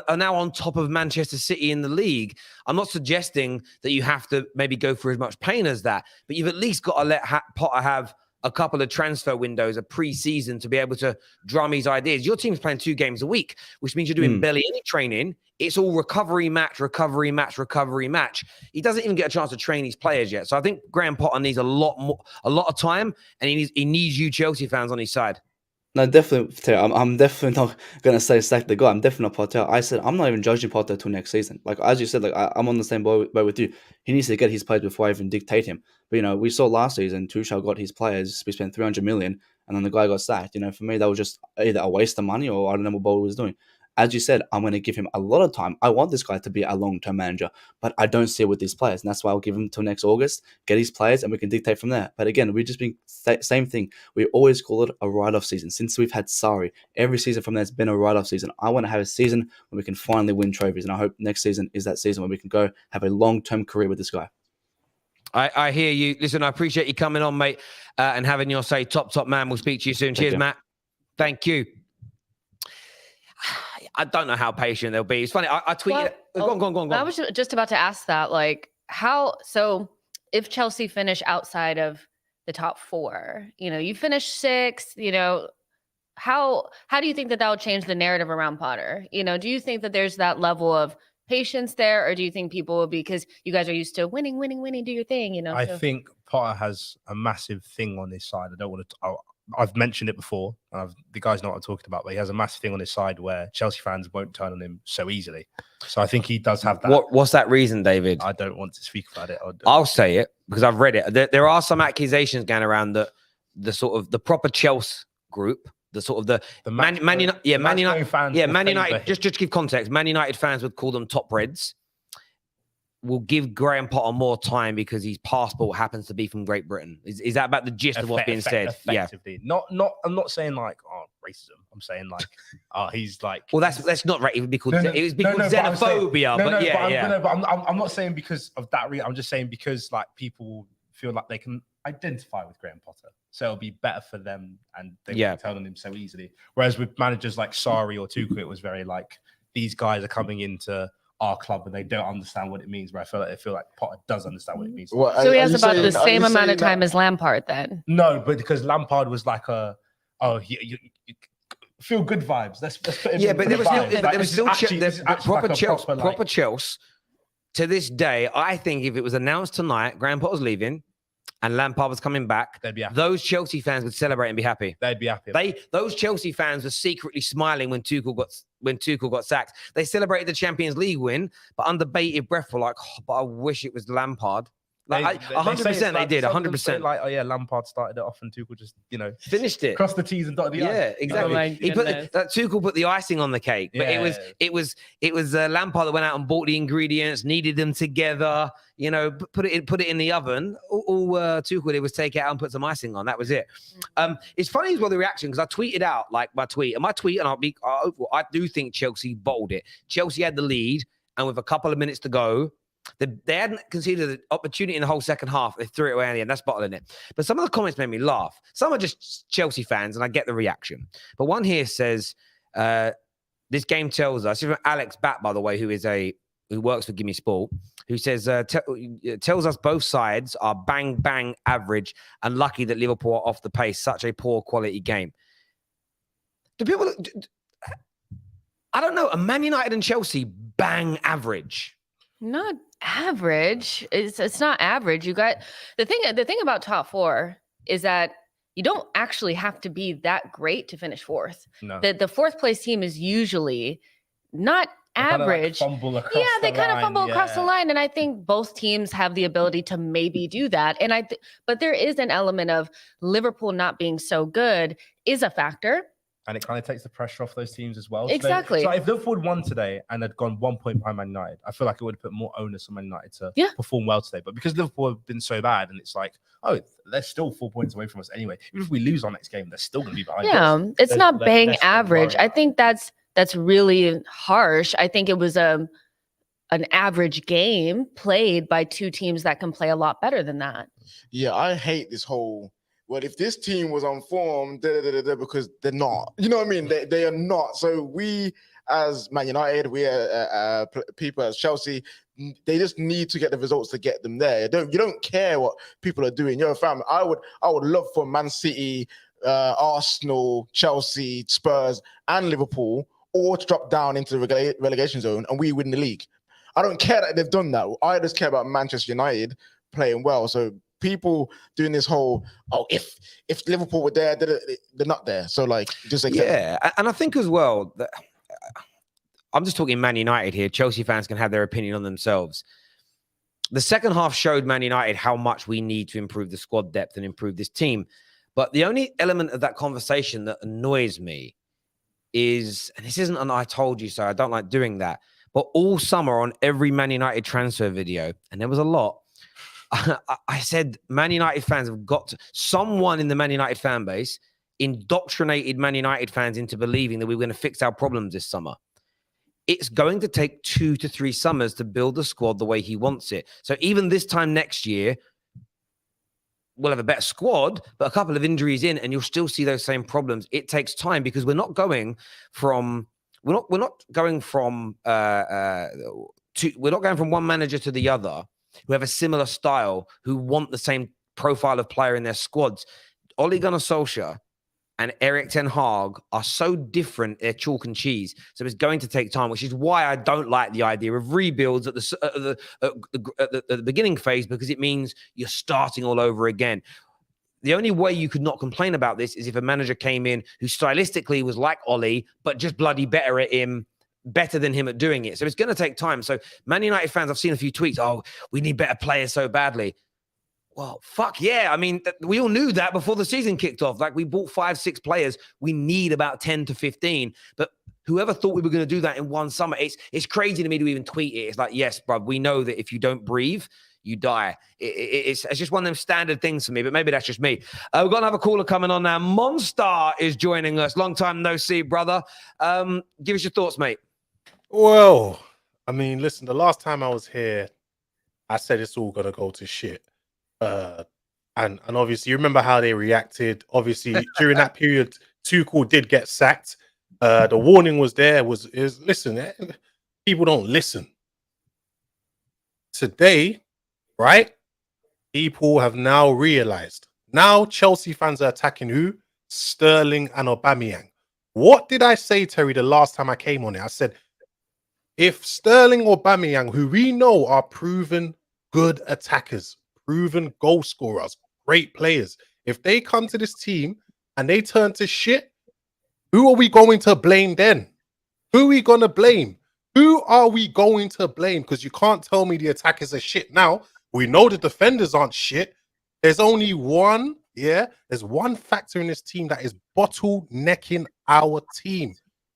A: on top of Manchester City in the league. I'm not suggesting that you have to maybe go through as much pain as that, but you've at least got to let Potter have a couple of transfer windows, a pre-season, to be able to drum his ideas. Your team's playing 2 games a week, which means you're doing barely any training. It's all recovery match. He doesn't even get a chance to train his players yet. So I think Graham Potter needs a lot of time, and he needs you Chelsea fans on his side.
F: No, definitely. I'm definitely not going to say sack the guy. I'm definitely not Potter. I said I'm not even judging Potter till next season. Like, as you said, like I'm on the same boat with you. He needs to get his players before I even dictate him. But, we saw last season, Tuchel got his players. We spent 300 million, and then the guy got sacked. For me, that was just either a waste of money or I don't know what Bowl was doing. As you said, I'm going to give him a lot of time. I want this guy to be a long-term manager, but I don't see it with these players. And that's why I'll give him till next August, get his players, and we can dictate from there. But again, we've just been same thing. We always call it a write-off season. Since we've had Sarri, every season from there has been a write-off season. I want to have a season where we can finally win trophies. And I hope next season is that season where we can go have a long-term career with this guy.
A: I hear you. Listen, I appreciate you coming on, mate, and having your say. Top man. We'll speak to you soon. Cheers, Matt. Thank you. I don't know how patient they'll be. It's funny. I tweeted. Go on.
B: I was just about to ask that, like, so if Chelsea finish outside of the top 4, you finish 6, how do you think that will change the narrative around Potter? Do you think that there's that level of patience there, or do you think people will be, because you guys are used to winning, do your thing,
C: I think Potter has a massive thing on his side. I don't want to. I've mentioned it before. The guys know what I'm talking about, but he has a massive thing on his side where Chelsea fans won't turn on him so easily. So I think he does have that.
A: What's that reason, David?
C: I don't want to speak about it.
A: I'll say it because I've read it. There are some accusations going around that the sort of the proper Chelsea group, the sort of the Man United fans, Man United. Just to give context, Man United fans would call them top Reds. Will give Graham Potter more time because his passport happens to be from Great Britain. Is that about the gist of what's being said?
C: Effectively. Yeah. I'm not saying like racism. I'm saying like he's like.
A: Well, that's not right. It would be called xenophobia.
C: But I'm not saying because of that reason. I'm just saying because like people feel like they can identify with Graham Potter, so it'll be better for them, and they won't turn on him so easily. Whereas with managers like Sarri or Tuchel, it was very like these guys are coming into our club and they don't understand what it means. Where I feel like Potter does understand what it means.
B: Well, so he has about the same amount of time as Lampard then?
C: No, but because Lampard was like you feel good vibes. Let's put him
A: but there was still proper Chelsea. To this day, I think if it was announced tonight, Graham Potter's leaving and Lampard was coming back,
C: they'd be happy.
A: Those Chelsea fans would celebrate and be happy.
C: They'd be happy.
A: Those Chelsea fans were secretly smiling when Tuchel got sacked. They celebrated the Champions League win, but under bated breath were like, but I wish it was Lampard. 100% they did. 100%.
C: Like, Lampard started it off and Tuchel just,
A: finished it.
C: Crossed the T's and dotted the I's.
A: Yeah, exactly. Tuchel put the icing on the cake, but it was Lampard that went out and bought the ingredients, kneaded them together, put it in the oven. All Tuchel did was take it out and put some icing on. That was it. It's funny as well the reaction because I tweeted out like my tweet, and I do think Chelsea bottled it. Chelsea had the lead, and with a couple of minutes to go. They hadn't conceded the opportunity in the whole second half. They threw it away in the end. That's bottling it. But some of the comments made me laugh. Some are just Chelsea fans, and I get the reaction. But one here says, this game tells us, even Alex Batt, by the way, who works for Gimme Sport, who says, tells us both sides are bang, bang average and lucky that Liverpool are off the pace. Such a poor quality game. I don't know, are Man United and Chelsea bang average?
B: Not average. It's not average. You got the thing about top 4 is that you don't actually have to be that great to finish 4th.
C: No.
B: The 4th place team is usually not average.
C: They kind of
B: fumble across the line, and I think both teams have the ability to maybe do that. And but there is an element of Liverpool not being so good is a factor.
C: And it kind of takes the pressure off those teams as well.
B: Exactly.
C: So if Liverpool won today and had gone 1 point behind Man United, I feel like it would have put more onus on Man United to perform well today. But because Liverpool have been so bad, and it's like, they're still 4 points away from us anyway. Even if we lose our next game, they're still going to be behind us.
B: Yeah, it's not bang average. I think that's really harsh. I think it was an average game played by two teams that can play a lot better than that.
D: Yeah, I hate this whole. Well, if this team was on form, because they're not. You know what I mean? They are not. So we, as Man United, we are people as Chelsea, they just need to get the results to get them there. You don't care what people are doing. You're a fan. I would love for Man City, Arsenal, Chelsea, Spurs, and Liverpool all to drop down into the relegation zone and we win the league. I don't care that they've done that. I just care about Manchester United playing well. So people doing this whole, if Liverpool were there, they're not there. So just accept it.
A: And I think as well that I'm just talking Man United here. Chelsea fans can have their opinion on themselves. The second half showed Man United how much we need to improve the squad depth and improve this team. But the only element of that conversation that annoys me is, and this isn't an I told you so, I don't like doing that, but all summer on every Man United transfer video, and there was a lot, I said Man United fans have got to, someone in the Man United fan base indoctrinated Man United fans into believing that we were going to fix our problems this summer. It's going to take 2 to 3 summers to build the squad the way he wants it. So even this time next year, we'll have a better squad, but a couple of injuries in, and you'll still see those same problems. It takes time because we're not going from we're not going from one manager to the other who have a similar style, who want the same profile of player in their squads. Ole Gunnar Solskjaer and Erik ten Hag are so different, they're chalk and cheese. So it's going to take time, which is why I don't like the idea of rebuilds at the beginning phase, because it means you're starting all over again. The only way you could not complain about this is if a manager came in who stylistically was like Ollie, but just bloody better than him at doing it. So it's going to take time. So Man United fans, I've seen a few tweets, oh, we need better players so badly. Well, fuck yeah. I mean, we all knew that before the season kicked off. Like, we bought 5-6 players. We need about 10 to 15. But whoever thought we were going to do that in one summer, it's crazy to me to even tweet it. It's like, yes, bro, we know that if you don't breathe, you die. It's just one of them standard things for me, but maybe that's just me. We're going to have a caller coming on now. Monstar is joining us. Long time no see, brother. Give us your thoughts, mate.
G: Well, I mean, listen, the last time I was here, I said it's all going to go to shit. And obviously, you remember how they reacted. Obviously, during that period, Tuchel did get sacked. The warning was there. Listen, people don't listen. Today, right? People have now realized. Now Chelsea fans are attacking who? Sterling and Aubameyang. What did I say, Terry, the last time I came on it? I said, if Sterling or Aubameyang, who we know are proven good attackers, proven goal scorers, great players, if they come to this team and they turn to shit, who are we going to blame then? Who are we going to blame? Who are we going to blame? Because you can't tell me the attackers are shit. Now, we know the defenders aren't shit. There's only one, there's one factor in this team that is bottlenecking our team.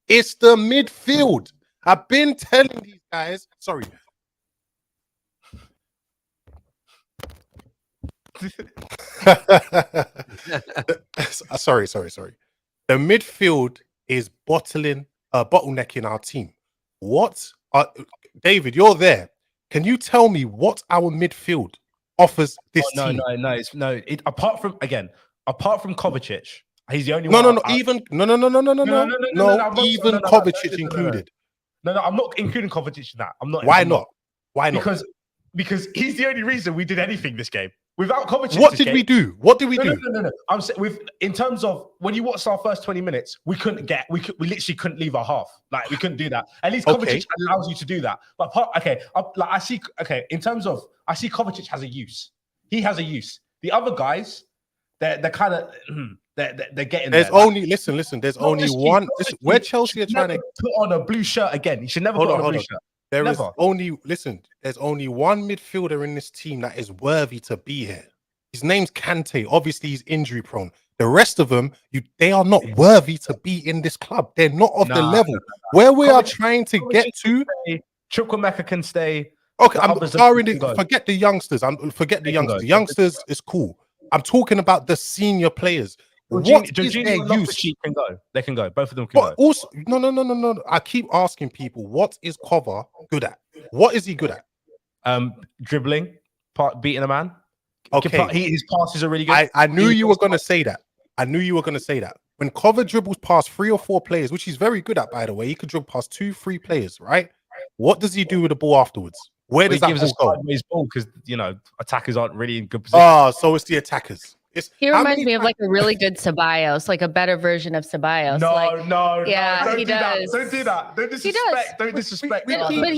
G: It's the midfield. I've been telling these guys, sorry. Sorry. The midfield is bottlenecking our team. David, you're there. Can you tell me what our midfield offers this team?
C: No. Apart from Kovacic, he's the only
G: one.
C: No,
G: even Kovacic included.
C: No, I'm not including Kovacic in that. I'm not.
G: Why not? Why not?
C: Because he's the only reason we did anything this game. Without Kovacic,
G: what did we do?
C: No. I'm saying, in terms of when you watched our first 20 minutes, we literally couldn't leave our half. Like, we couldn't do that. At least Kovacic allows you to do that. But I see Kovacic has a use. He has a use. The other guys, they're kind of they're getting.
G: There's
C: there.
G: only listen. There's only one. Where Chelsea are trying to
C: put on a blue shirt again. You should never put on a blue shirt.
G: There's only one midfielder in this team that is worthy to be here. His name's Kante. Obviously, he's injury prone. The rest of them, they are not worthy to be in this club. They're not of the level where we are trying to get to.
C: Chukwuemeka can stay.
G: Okay, forget the youngsters. Forget the youngsters. The youngsters is cool. I'm talking about the senior players. What is their use?
C: Can go. They can go. Both of them can go.
G: Also, no. I keep asking people, what is Kova good at? What is he good at?
C: Dribbling, beating a man.
G: Okay,
C: his passes are really good.
G: I knew you were going to say that. When Kova dribbles past 3 or 4 players, which he's very good at, by the way, he could dribble past 2-3 players, right? What does he do with the ball afterwards? Where does that ball go?
C: Because attackers aren't really in good position.
G: Oh, so it's the attackers.
B: He reminds me of like a really good Ceballos, like a better version of Ceballos.
C: No.
B: Yeah, he does.
C: Don't do that. Don't disrespect. Don't disrespect.
B: But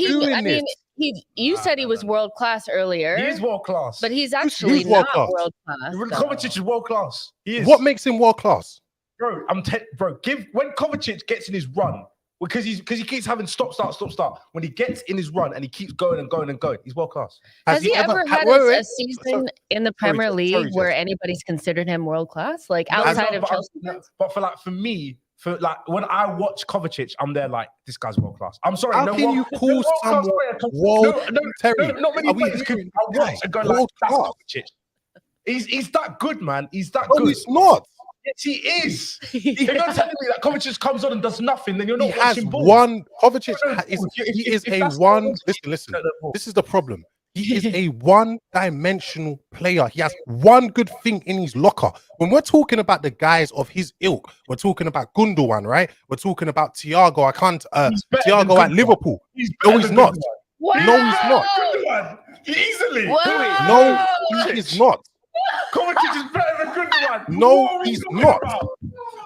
B: you said he was world class earlier.
C: He is world class,
B: but he's actually not world class.
C: Kovacic is world class. He is.
G: What makes him world class,
C: bro? When Kovacic gets in his run, because he keeps having stop start. When he gets in his run and he keeps going and going and going, he's world class.
B: Has he ever had a season in the Premier League where anybody's considered him world class, like outside of Chelsea?
C: But for me, when I watch Kovacic, I'm there like, this guy's world class. I'm sorry.
G: How can you call someone world?
C: Not many players can watch and go like, that's Kovacic. He's that good, man. He's that good.
G: No, he's not.
C: Yes, he is. You're not telling me that Kovacic comes on and does nothing, then you're not watching ball.
G: Kovacic is a one. Listen. This is the problem. He is a one-dimensional player. He has one good thing in his locker. When we're talking about the guys of his ilk, we're talking about Gündoğan, right? We're talking about Thiago. Thiago at Liverpool. No, he's not.
B: Wow.
G: No, he's not.
C: Gündoğan, easily.
B: Whoa.
G: No, he is not.
C: Kovacic is better than Gündoğan.
G: No,
C: What are we
G: he's
C: talking
G: not.
C: about?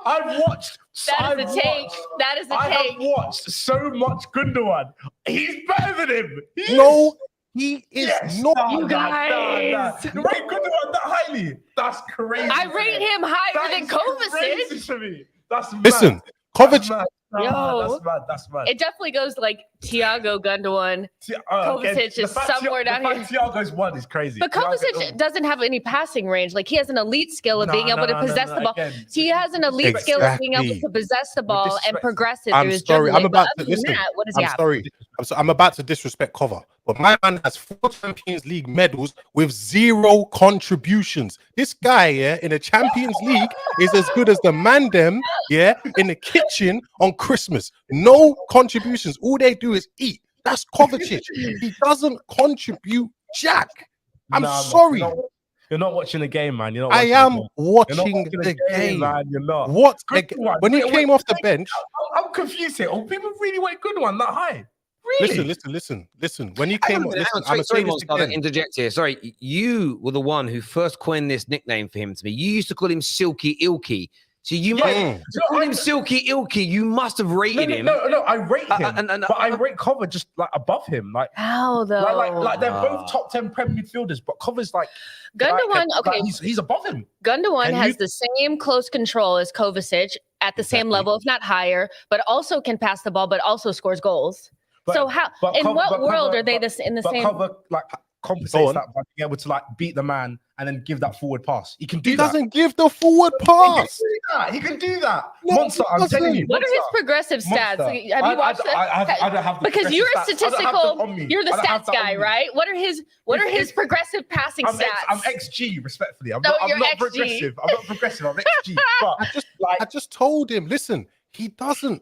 C: I've watched.
B: That is a take. That is a
C: I
B: take.
C: have watched so much Gündoğan. He's better than him.
G: No, he is
C: Yes.
G: not.
B: You guys.
C: You rate Gündoğan that highly? That's crazy.
B: I rate him higher than
C: Crazy
B: Kovacic.
C: to me. That's mad.
G: Listen,
C: That's
G: Kovacic.
C: mad.
B: Yo.
C: That's mad. That's mad.
B: It definitely goes like Thiago Gundogan. Kovacic is somewhere down here.
C: Thiago's one is crazy.
B: But Kovacic doesn't have any passing range. Like he has an elite skill of being able to possess the ball.
C: Again,
B: He has an elite skill of being able
G: Exactly.
B: to possess the ball and
C: disrespect.
B: progress it
G: I'm
B: through his
G: sorry.
B: dribbling.
G: I'm about
B: But
G: to
B: other than
G: listen.
B: that, what does he
G: I'm
B: have?
G: sorry. I'm about to disrespect Cover, but my man has 4 Champions League medals with 0 contributions. This guy, yeah, in the Champions League is as good as the man them, yeah, in the kitchen on Christmas. No contributions. All they do is eat. That's Kovacic. He doesn't contribute jack. I'm
C: Nah,
G: sorry.
C: You're not watching the game, man. You're not
G: I
C: watching
G: am
C: the game.
G: watching
C: You're not
G: the game.
C: man. You're not.
G: What?
C: Gündoğan.
G: When he came off the bench,
C: I'm confused here. Oh, people really went Gündoğan that high. Really?
G: listen. When he
A: Hang
G: came
A: on a
G: on,
A: minute,
G: listen,
A: hang on,
G: I'm
A: sorry,
G: gonna say this
A: Monster, to
G: again.
A: interject here. Sorry, you were the one who first coined this nickname for him to me. You used to call him Silky Ilky. So you must to call him Silky Ilky. You must have rated him.
C: No, I rate him,
A: and-
C: but I rate Cover just like above him. Like,
B: How though?
C: like they're both top 10 Premier midfielders, but Cover's like
B: Gundogan, okay,
C: he's above him.
B: Gundogan
G: Can
B: has
G: you-
B: the same close control as Kovacic at the same level, if not higher, but also can pass the ball, but also scores goals. So how?
C: but
B: In
C: Cover-
B: what
C: but
B: world
C: Cover-
B: are they in the
C: but
B: same?
C: Cover like
G: Go
C: compensates
G: on.
C: that by being able to like beat the man and then give that forward pass. He can do
G: He
C: that.
G: doesn't give the forward pass.
C: He can do that.
G: No,
C: Monster,
G: he
C: I'm telling
G: doesn't.
C: you.
B: What are his
C: Monster.
B: progressive stats?
C: Monster.
B: Have you watched that?
C: I don't have the
B: Because you're a
C: progressive stats. I don't have them
B: statistical,
C: on me.
B: you're the
C: I don't have
B: stats
C: that on
B: guy,
C: me.
B: right? What are his progressive passing
C: I'm
B: stats?
C: XG, respectfully. I'm
B: No,
C: not
B: you're XG.
C: progressive. I'm not progressive. I'm XG. But
G: I just told him, listen, he doesn't.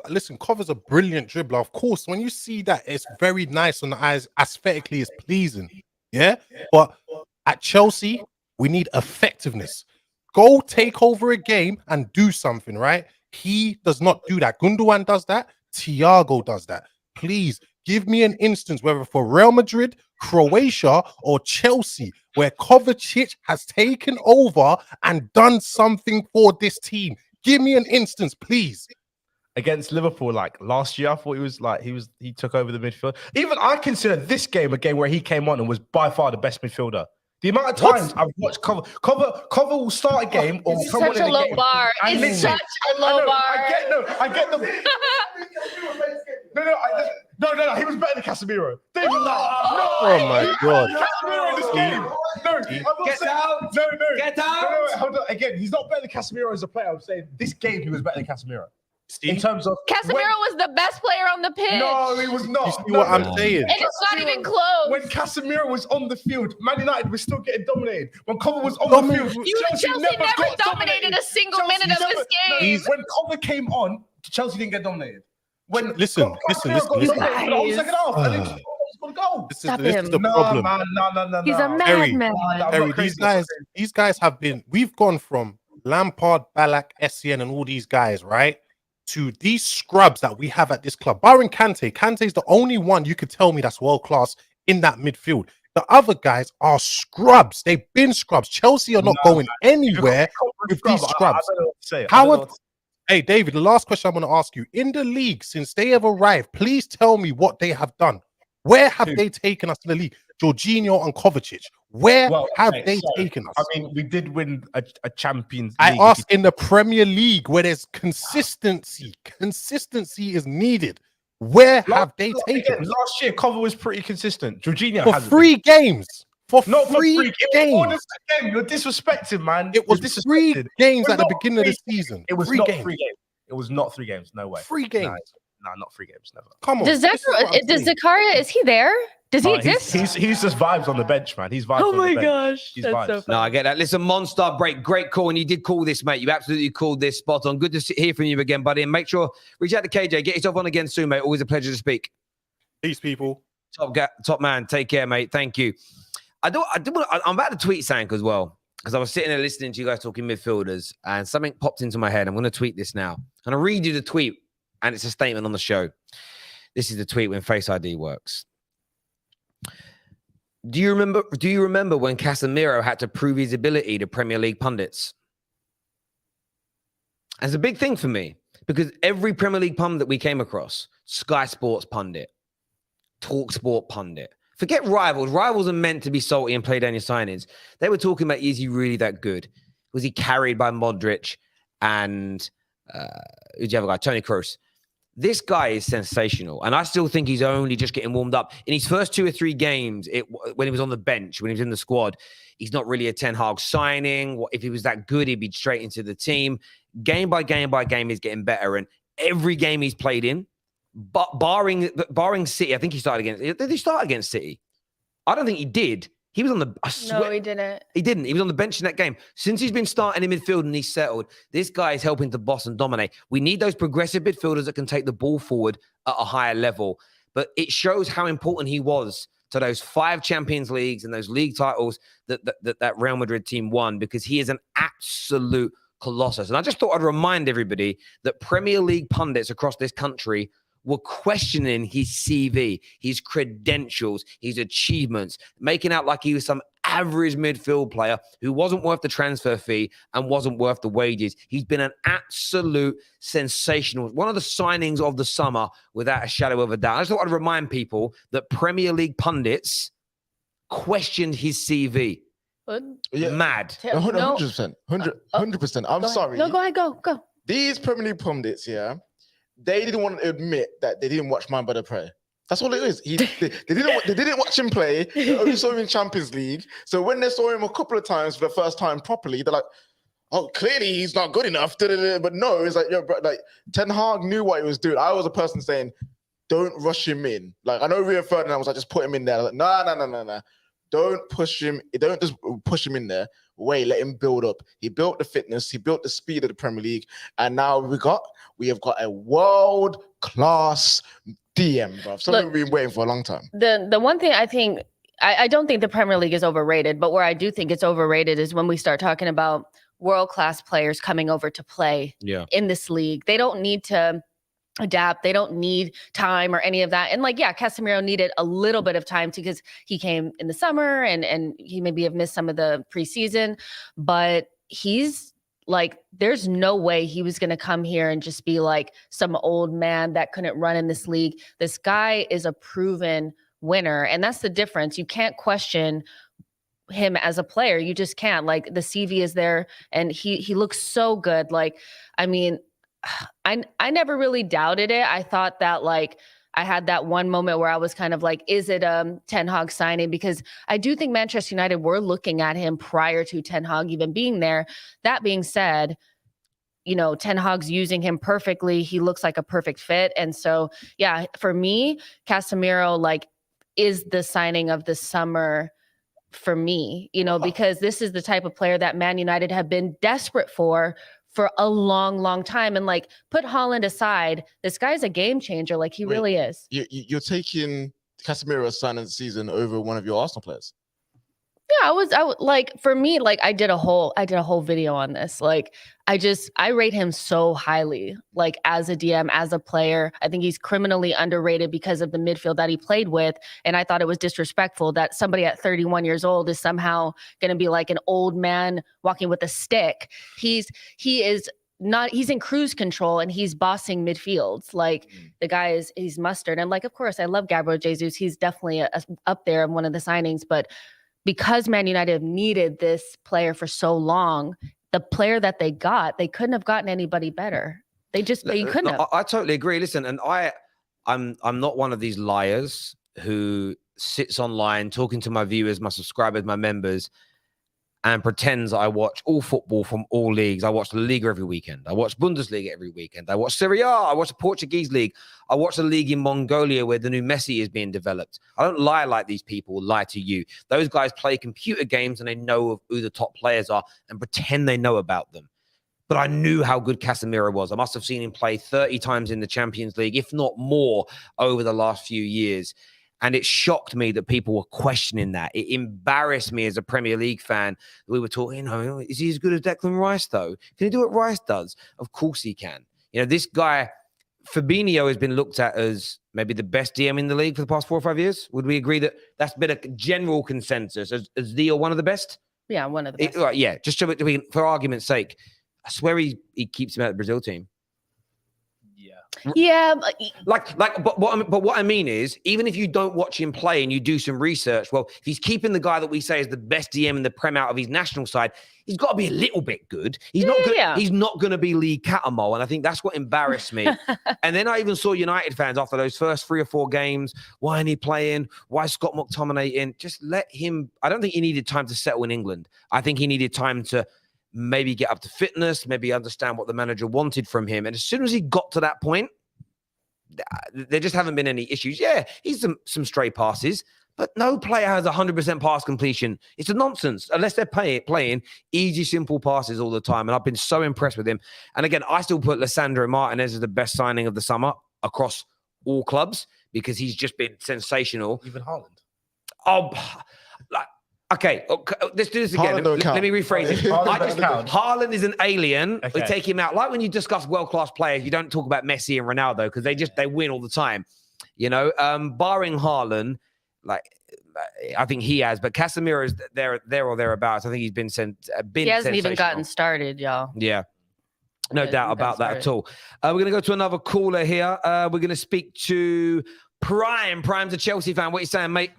G: Listen, Cover's a brilliant dribbler. Of course, when you see that, it's very nice on the eyes. Aesthetically, it's pleasing. Yeah. But at Chelsea, we need effectiveness. Go take over a game and do something, right? He does not do that. Gündoğan does that. Thiago does that. Please give me an instance, whether for Real Madrid, Croatia, or Chelsea, where Kovacic has taken over and done something for this team. Give me an instance, please.
C: against Liverpool, like last year, I thought he took over the midfield. Even I consider this game a game where he came on and was by far the best midfielder. The amount of times I've watched Cover will start a game or
B: It's
C: come on
B: such
C: in
B: a low
C: game.
B: bar.
C: And
B: It's
C: listen,
B: such a low bar.
C: I get the. No. He was better than Casemiro. David,
G: Oh my God.
C: Casemiro in this game. No, I'm not
A: Get
C: saying.
A: out.
C: No.
A: Get
C: No,
A: out.
C: wait, hold on. Again, he's not better than Casemiro as a player. I'm saying this game he was better than Casemiro. In terms of
B: Casemiro was the best player on the pitch.
C: No, he was not.
G: You see what I'm saying?
B: And it's not even close.
C: When Casemiro was on the field, Man United was still getting dominated. When Cover was on the field,
B: Chelsea never
C: got
B: dominated a single
C: Chelsea
B: minute of
C: never-
B: this
C: no,
B: game.
C: when Cover came on, Chelsea didn't get dominated. When
G: Listen.
C: Casemiro got dominated for the whole second half, and then scored a goal.
G: This
B: Stop
G: is
B: him.
G: the problem.
C: man, no.
B: He's a
G: Harry,
B: madman.
C: I'm
G: Harry,
C: not crazy.
G: these guys have been. We've gone from Lampard, Ballack, Essien, and all these guys, right, to these scrubs that we have at this club. Barring Kante, Kante's the only one you could tell me that's world class in that midfield. The other guys are scrubs. They've been scrubs. Chelsea are not going anywhere with these scrubs.
C: I don't know what to say.
G: How have, hey, David, the last question I'm going to ask you. In the league, since they have arrived, please tell me what they have done. Where have they taken us in the league? Jorginho and Kovacic. Where have they taken us?
C: I mean, we did win a Champions
G: I
C: League.
G: asked in the Premier League where there's consistency. Consistency is needed. Where have they taken us?
C: Last year, Cover was pretty consistent. Jorginho
G: For
C: hasn't
G: 3 games. For
C: been. Not for
G: 3
C: 3 games.
G: games.
C: You're disrespecting, man.
G: It was
C: You're
G: 3
C: disrespecting.
G: games
C: It
G: at the
C: was not
G: beginning of the
C: 3
G: season.
C: It was
G: 3
C: not
G: games.
C: 3 games. It was not 3 games. No way.
G: 3 games.
C: Nah, not 3 games. Never.
G: Come on.
B: Does
G: This is what I'm saying.
B: Zakaria, is he there? Does he exist?
C: He's just vibes on the bench, man. He's vibes
B: Oh
C: on
B: my
C: the bench.
B: gosh.
C: He's
B: That's
C: vibes.
B: so
A: No, I get that. Listen, Monster break, great call, and you did call this, mate. You absolutely called this spot on. Good to hear from you again, buddy. And make sure reach out to KJ, get yourself on again soon, mate. Always a pleasure to speak.
G: Peace, people.
A: Top man, take care, mate. Thank you. I'm about to tweet Sank as well because I was sitting there listening to you guys talking midfielders, and something popped into my head. I'm going to tweet this now. I'm going to read you the tweet, and it's a statement on the show. This is the tweet when Face ID works. Do you remember when Casemiro had to prove his ability to Premier League pundits? And it's a big thing for me because every Premier League pundit we came across, Sky Sports pundit, Talk Sport pundit, forget rivals. Rivals are meant to be salty and play down your signings. They were talking about, is he really that good? Was he carried by Modric and who's the other guy? Toni Kroos. This guy is sensational, and I still think he's only just getting warmed up. In his first 2 or 3 games, when he was on the bench, when he was in the squad, he's not really a Ten Hag signing. If he was that good, he'd be straight into the team. Game by game, he's getting better, and every game he's played in, but barring City, I think he started against. Did he start against City? I don't think he did. He was on the.
B: No, he didn't.
A: He didn't. He was on the bench in that game. Since he's been starting in midfield and he's settled, this guy is helping to boss and dominate. We need those progressive midfielders that can take the ball forward at a higher level. But it shows how important he was to those 5 Champions Leagues and those league titles that Real Madrid team won, because he is an absolute colossus. And I just thought I'd remind everybody that Premier League pundits across this country were questioning his CV, his credentials, his achievements, making out like he was some average midfield player who wasn't worth the transfer fee and wasn't worth the wages. He's been an absolute sensational, one of the signings of the summer without a shadow of a doubt. I just thought I'd remind people that Premier League pundits questioned his CV.
D: Yeah.
A: Mad.
D: 100%. 100%. I'm sorry.
B: No, go ahead, go.
D: These Premier League pundits, yeah, they didn't want to admit that they didn't watch Man Brother play. That's all it is. They didn't watch him play. They only saw him in Champions League. So when they saw him a couple of times for the first time properly, they're like, "Oh, clearly he's not good enough." But no, it's like, yo, bro, like Ten Hag knew what he was doing. I was a person saying, "Don't rush him in." Like I know Rio Ferdinand was like, "Just put him in there." I was like, no. Don't push him. Don't just push him in there. Wait, let him build up. He built the fitness. He built the speed of the Premier League. And now we have got a world-class DM, bro. Something we've been waiting for a long time.
B: The one thing I think, I don't think the Premier League is overrated, but where I do think it's overrated is when we start talking about world-class players coming over to play in this league. They don't need to adapt. They don't need time or any of that. And Casemiro needed a little bit of time because he came in the summer and he maybe have missed some of the preseason, but he's like, there's no way he was going to come here and just be like some old man that couldn't run in this league. This guy is a proven winner. And that's the difference. You can't question him as a player. You just can't. Like the CV is there and he looks so good. Like, I mean, I never really doubted it. I thought that I had that one moment where I was kind of like, is it a Ten Hag signing? Because I do think Manchester United were looking at him prior to Ten Hag even being there. That being said, Ten Hag's using him perfectly. He looks like a perfect fit. And so, yeah, for me, Casemiro is the signing of the summer for me, because this is the type of player that Man United have been desperate for a long, long time. And put Haaland aside, this guy's a game changer. He really is.
D: You're taking Casemiro signing the season over one of your Arsenal players.
B: Yeah, I was for me, I did a whole video on this. I rate him so highly, as a DM, as a player. I think he's criminally underrated because of the midfield that he played with. And I thought it was disrespectful that somebody at 31 years old is somehow going to be like an old man walking with a stick. He is not, he's in cruise control and he's bossing midfields. The guy he's mustard. And of course, I love Gabriel Jesus. He's definitely up there in one of the signings, but because Man United have needed this player for so long, the player that they got, they couldn't have gotten anybody better. They couldn't have.
A: I totally agree. Listen, and I'm not one of these liars who sits online talking to my viewers, my subscribers, my members, and pretends I watch all football from all leagues. I watch La Liga every weekend. I watch Bundesliga every weekend. I watch Serie A. I watch the Portuguese league. I watch the league in Mongolia where the new Messi is being developed. I don't lie like these people lie to you. Those guys play computer games and they know who the top players are and pretend they know about them. But I knew how good Casemiro was. I must have seen him play 30 times in the Champions League, if not more, over the last few years. And it shocked me that people were questioning that. It embarrassed me as a Premier League fan. We were talking, is he as good as Declan Rice, though? Can he do what Rice does? Of course he can. This guy Fabinho has been looked at as maybe the best DM in the league for the past 4 or 5 years. Would we agree that that's been a general consensus? Is Leo one of the best?
B: Yeah, one of the best.
A: Yeah, just for argument's sake, I swear he keeps him out of the Brazil team.
B: Yeah.
A: But what I mean is, even if you don't watch him play and you do some research, well, if he's keeping the guy that we say is the best DM in the Prem out of his national side, he's got to be a little bit good. He's not going to be Lee Cattermole, and I think that's what embarrassed me. And then I even saw United fans after those first 3 or 4 games. Why isn't he playing? Why is Scott McTominay in? Just let him. I don't think he needed time to settle in England. I think he needed time to maybe get up to fitness, maybe understand what the manager wanted from him. And as soon as he got to that point, there just haven't been any issues. Yeah, he's some stray passes, but no player has 100% pass completion. It's a nonsense unless they're playing easy, simple passes all the time. And I've been so impressed with him. And again, I still put Lisandro Martinez as the best signing of the summer across all clubs because he's just been sensational.
C: Even Haaland.
A: Okay, let's do this again. Let me rephrase it. Haaland is an alien.
C: Okay.
A: We take him out. Like when you discuss world-class players, you don't talk about Messi and Ronaldo because they win all the time. You know, barring Haaland, I think he has, but Casemiro is there or thereabouts. I think he's been
B: He hasn't even gotten started, y'all.
A: Yeah. No doubt about that at all. We're going to go to another caller here. We're going to speak to Prime. Prime's a Chelsea fan. What are you saying, mate?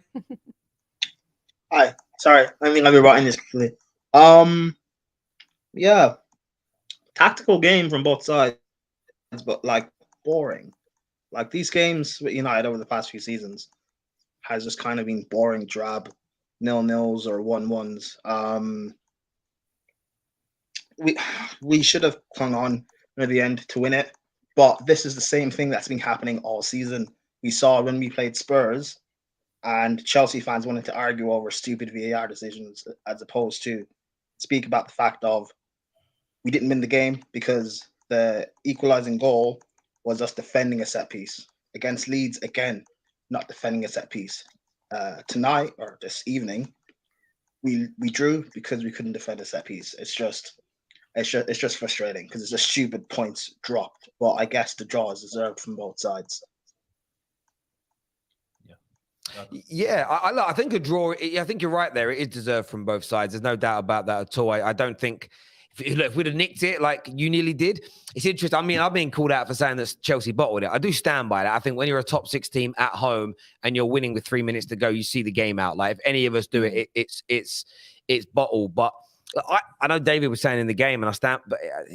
H: Hi. Sorry, I think I'll be writing this quickly. Yeah, tactical game from both sides, but boring. These games with United over the past few seasons has just kind of been boring, drab, 0-0s or 1-1s. We should have clung on near the end to win it, but this is the same thing that's been happening all season. We saw when we played Spurs. And Chelsea fans wanted to argue over stupid VAR decisions as opposed to speak about the fact of we didn't win the game because the equalizing goal was us defending a set piece. Against Leeds, again, not defending a set piece. Tonight or this evening, we drew because we couldn't defend a set piece. It's just frustrating because it's just stupid points dropped. But I guess the draw is deserved from both sides.
A: Yeah, I think a draw. I think you're right there. It is deserved from both sides. There's no doubt about that at all. I don't think if we'd have nicked it like you nearly did, it's interesting. I mean, I've been called out for saying that Chelsea bottled it. I do stand by that. I think when you're a top 6 team at home and you're winning with 3 minutes to go, you see the game out. Like if any of us do it, it's bottled. But I know David was saying in the game, and I stand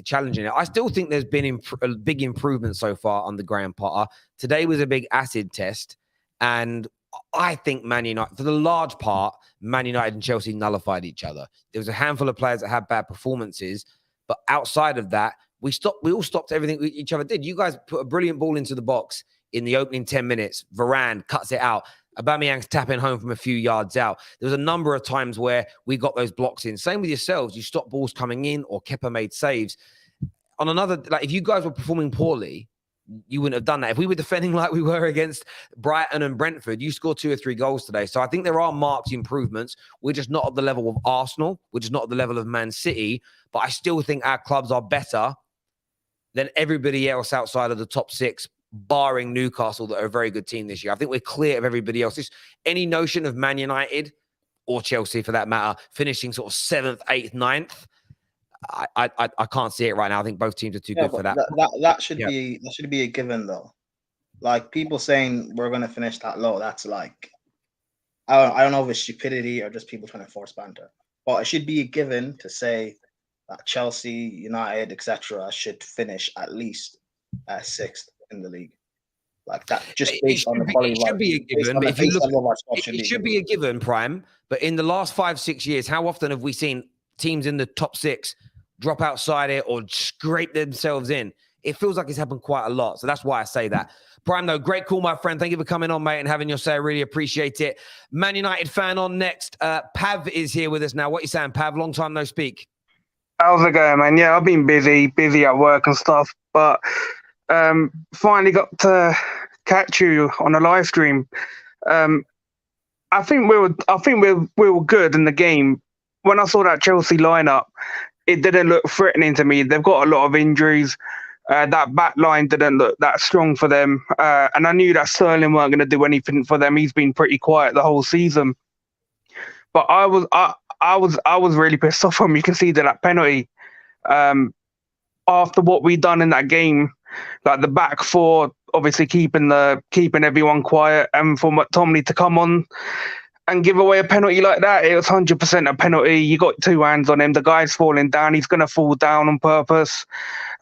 A: challenging it. I still think there's been a big improvement so far under Graham Potter. Today was a big acid test, and I think Man United, for the large part, Man United and Chelsea nullified each other. There was a handful of players that had bad performances, but outside of that, we all stopped everything each other did. You guys put a brilliant ball into the box in the opening 10 minutes. Varane cuts it out. Aubameyang's tapping home from a few yards out. There was a number of times where we got those blocks in. Same with yourselves. You stopped balls coming in or Kepa made saves. On another, if you guys were performing poorly, you wouldn't have done that. If we were defending like we were against Brighton and Brentford, you scored 2 or 3 goals today. So I think there are marked improvements. We're just not at the level of Arsenal. We're just not at the level of Man City. But I still think our clubs are better than everybody else outside of the top 6, barring Newcastle, that are a very good team this year. I think we're clear of everybody else. Any notion of Man United or Chelsea, for that matter, finishing sort of 7th, 8th, 9th, I can't see it right now. I think both teams are too good for that.
H: That should be a given though. Like people saying we're going to finish that low, that's like I don't know if it's stupidity or just people trying to force banter. But it should be a given to say that Chelsea, United, etc. should finish at least 6th in the league. Like that, just based on the quality. It should be a given.
A: If you look, it should be a given, Prime. But in the last 5-6 years, how often have we seen teams in the top 6 drop outside it or scrape themselves in? It feels like it's happened quite a lot. So that's why I say that. Prime, though, great call, my friend. Thank you for coming on, mate, and having your say. I really appreciate it. Man United fan on next. Pav is here with us now. What are you saying, Pav? Long time no speak.
I: How's it going, man? Yeah, I've been busy at work and stuff, but finally got to catch you on a live stream. I think we were good in the game. When I saw that Chelsea lineup, it didn't look threatening to me. They've got a lot of injuries. That back line didn't look that strong for them, and I knew that Sterling weren't going to do anything for them. He's been pretty quiet the whole season. But I was really pissed off when we conceded that penalty. After what we'd done in that game, like the back four, obviously keeping everyone quiet, and for McTominay to come on and give away a penalty like that, it was 100% a penalty. You got two hands on him. The guy's falling down. He's going to fall down on purpose.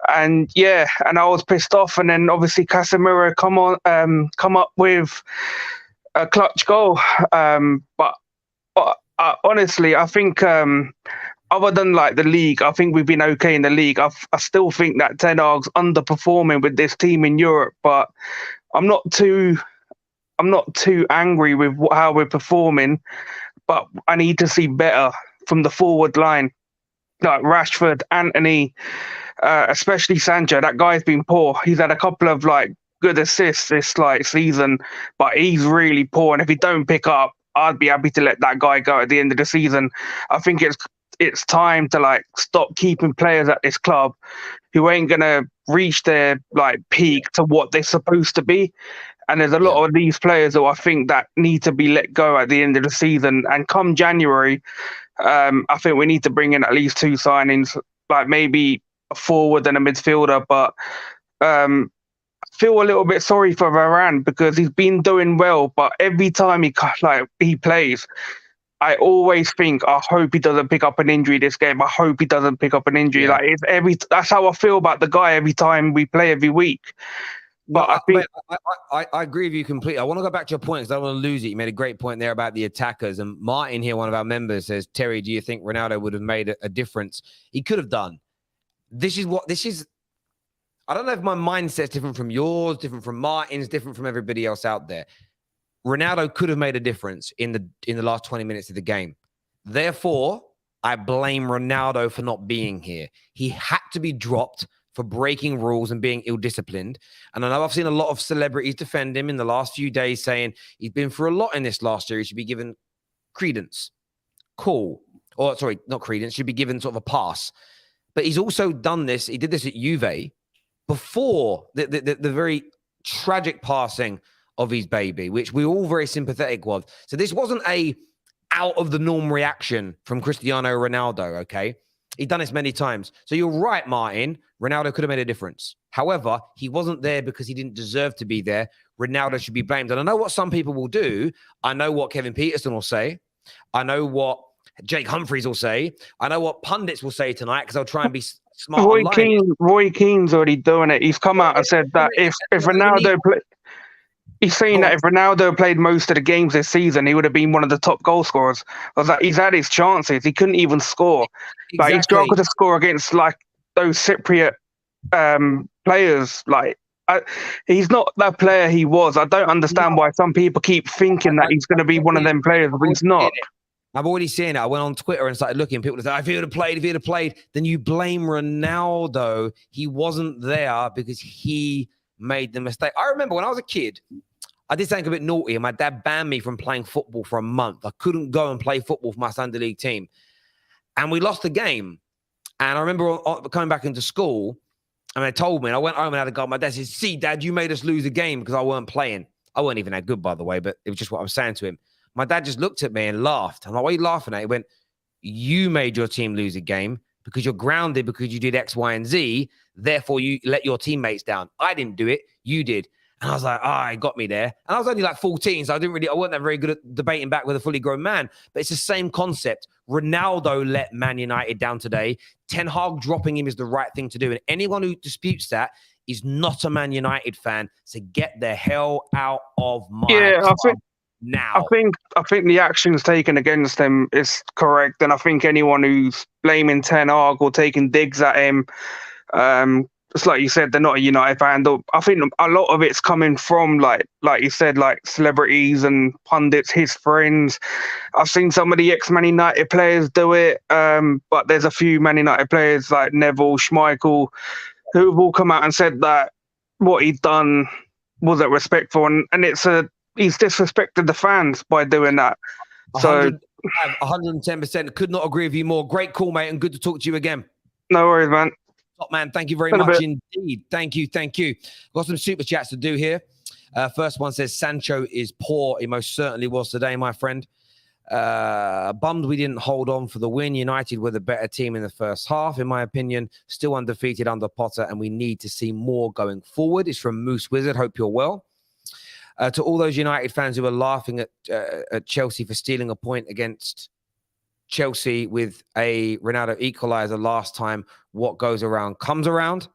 I: And yeah, and I was pissed off. And then obviously Casemiro come up with a clutch goal. But honestly, I think other than like the league, I think we've been okay in the league. I still think that Ten Hag's underperforming with this team in Europe, but I'm not too angry with how we're performing, but I need to see better from the forward line, like Rashford, Antony, especially Sancho. That guy's been poor. He's had a couple of like good assists this like season, but he's really poor. And if he don't pick up, I'd be happy to let that guy go at the end of the season. I think it's time to like stop keeping players at this club who ain't gonna reach their like peak to what they're supposed to be. And there's a lot of these players who I think that need to be let go at the end of the season. And come January, I think we need to bring in at least two signings, like maybe a forward and a midfielder. But I feel a little bit sorry for Varane because he's been doing well, but every time he plays, I always think, I hope he doesn't pick up an injury this game. I hope he doesn't pick up an injury.
A: Yeah.
I: Like that's how I feel about the guy every time we play every week. But
A: I agree with you completely. I want to go back to your point because I don't want to lose it. You made a great point there about the attackers. And Martin here, one of our members, says, Terry, do you think Ronaldo would have made a difference? He could have done. This is. I don't know if my mindset's different from yours, different from Martin's, different from everybody else out there. Ronaldo could have made a difference in the last 20 minutes of the game. Therefore, I blame Ronaldo for not being here. He had to be dropped for breaking rules and being ill-disciplined. And I know I've seen a lot of celebrities defend him in the last few days saying he's been through a lot in this last year. He should be given credence. Cool. Or sorry, not credence. Should be given sort of a pass. But he's also done this. He did this at Juve before the very tragic passing of his baby, which we're all very sympathetic with. So this wasn't a out of the norm reaction from Cristiano Ronaldo, okay? He's done this many times. So you're right, Martin. Ronaldo could have made a difference. However, he wasn't there because he didn't deserve to be there. Ronaldo should be blamed. And I know what some people will do. I know what Kevin Peterson will say. I know what Jake Humphries will say. I know what pundits will say tonight because they'll try and be smart.
I: Roy Keane's already doing it. He's come out and said that if Ronaldo he's saying that if Ronaldo played most of the games this season, he would have been one of the top goal scorers. I was like, he's had his chances. He couldn't even score.
A: Exactly.
I: Like, he struggled to score against like those Cypriot players. Like, he's not that player he was. I don't understand why some people keep thinking that he's going to be one of them players, but he's not.
A: I've already seen it. I went on Twitter and started looking. People say, if he would have played, then you blame Ronaldo. He wasn't there because he made the mistake. I remember when I was a kid, I did something a bit naughty and my dad banned me from playing football for a month. I couldn't go and play football for my Sunday league team. And we lost the game. And I remember coming back into school and they told me, and I went home and had a go. My dad said, see, Dad, you made us lose a game because I weren't playing. I weren't even that good, by the way, but it was just what I was saying to him. My dad just looked at me and laughed. I'm like, what are you laughing at? He went, you made your team lose a game because you're grounded because you did X, Y, and Z. Therefore, you let your teammates down. I didn't do it. You did. And I was like, it got me there. And I was only like 14, so I wasn't that very good at debating back with a fully grown man. But it's the same concept. Ronaldo let Man United down today. Ten Hag dropping him is the right thing to do. And anyone who disputes that is not a Man United fan. So get the hell out of my club now.
I: I think the actions taken against him is correct. And I think anyone who's blaming Ten Hag or taking digs at him, just like you said, they're not a United fan. I think a lot of it's coming from, like you said, like celebrities and pundits, his friends. I've seen some of the ex-Man United players do it, but there's a few Man United players like Neville, Schmeichel, who have all come out and said that what he'd done wasn't respectful, and he's disrespected the fans by doing that. So
A: 110%. Could not agree with you more. Great call, mate, and good to talk to you again.
I: No worries, man.
A: Top man, thank you very
I: In a
A: much
I: bit.
A: indeed. Thank you. Got some super chats to do here. First one says Sancho is poor. He most certainly was today, my friend. Bummed we didn't hold on for the win. United were the better team in the first half, in my opinion. Still undefeated under Potter, and we need to see more going forward. It's from Moose Wizard. Hope you're well. To all those United fans who are laughing at Chelsea for stealing a point against Chelsea with a Ronaldo equalizer last time, what goes around comes around.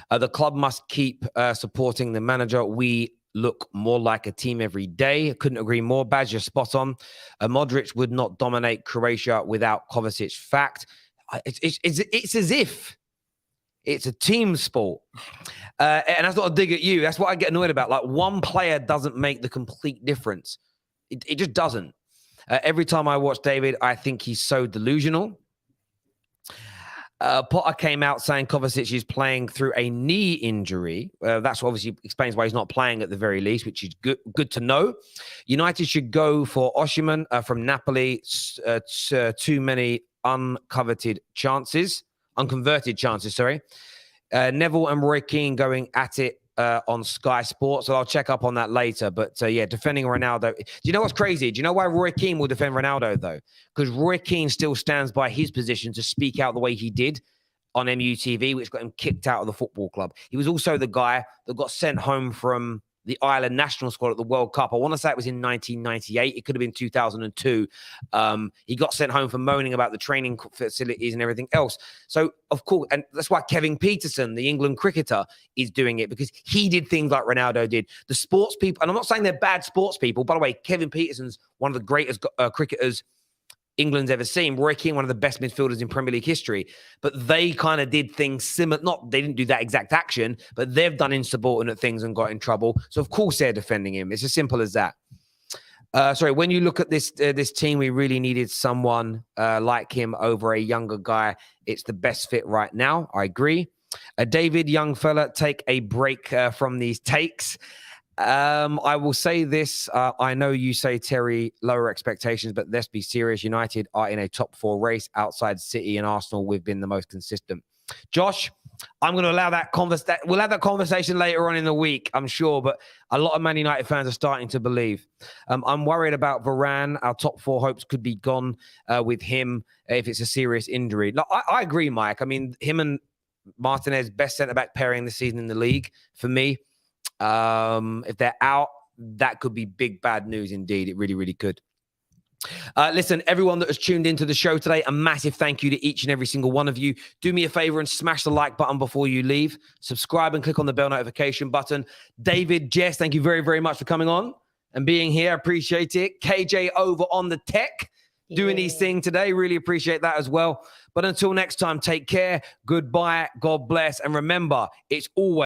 A: The club must keep supporting the manager. We look more like a team every day. Couldn't agree more. Baz, you're spot on. Modric would not dominate Croatia without Kovacic. Fact. It's as if it's a team sport. And that's not a dig at you. That's what I get annoyed about. Like, one player doesn't make the complete difference. It just doesn't. Every time I watch David, I think he's so delusional. Potter came out saying Kovacic is playing through a knee injury. That's obviously explains why he's not playing at the very least, which is good to know. United should go for Osimhen from Napoli. Too many unconverted chances, sorry. Neville and Roy Keane going at it on Sky Sports. So I'll check up on that later. But yeah, defending Ronaldo. Do you know what's crazy? Do you know why Roy Keane will defend Ronaldo, though? Because Roy Keane still stands by his position to speak out the way he did on MUTV, which got him kicked out of the football club. He was also the guy that got sent home from the Ireland national squad at the World Cup. I want to say it was in 1998. It could have been 2002. He got sent home for moaning about the training facilities and everything else. So, of course, and that's why Kevin Peterson, the England cricketer, is doing it, because he did things like Ronaldo did. The sports people, and I'm not saying they're bad sports people. By the way, Kevin Peterson's one of the greatest cricketers England's ever seen. Roy Keane, one of the best midfielders in Premier League history. But they kind of did things similar. They didn't do that exact action, but they've done insubordinate things and got in trouble. So, of course, they're defending him. It's as simple as that. When you look at this team, we really needed someone like him over a younger guy. It's the best fit right now. I agree. David, young fella, take a break from these takes. I will say this. I know you say, Terry, lower expectations, but let's be serious. United are in a top 4 race outside City and Arsenal. We've been the most consistent. Josh, I'm going to allow that conversation. We'll have that conversation later on in the week, I'm sure, but a lot of Man United fans are starting to believe. I'm worried about Varane. Our top 4 hopes could be gone with him if it's a serious injury. No, I agree, Mike. I mean, him and Martinez, best centre-back pairing this season in the league for me. If they're out, that could be big, bad news indeed. It really, really could. Listen, everyone that has tuned into the show today, a massive thank you to each and every single one of you. Do me a favor and smash the like button before you leave. Subscribe and click on the bell notification button. David, Jess, thank you very, very much for coming on and being here. I appreciate it. KJ over on the tech, doing his thing today. Really appreciate that as well. But until next time, take care. Goodbye. God bless. And remember, it's always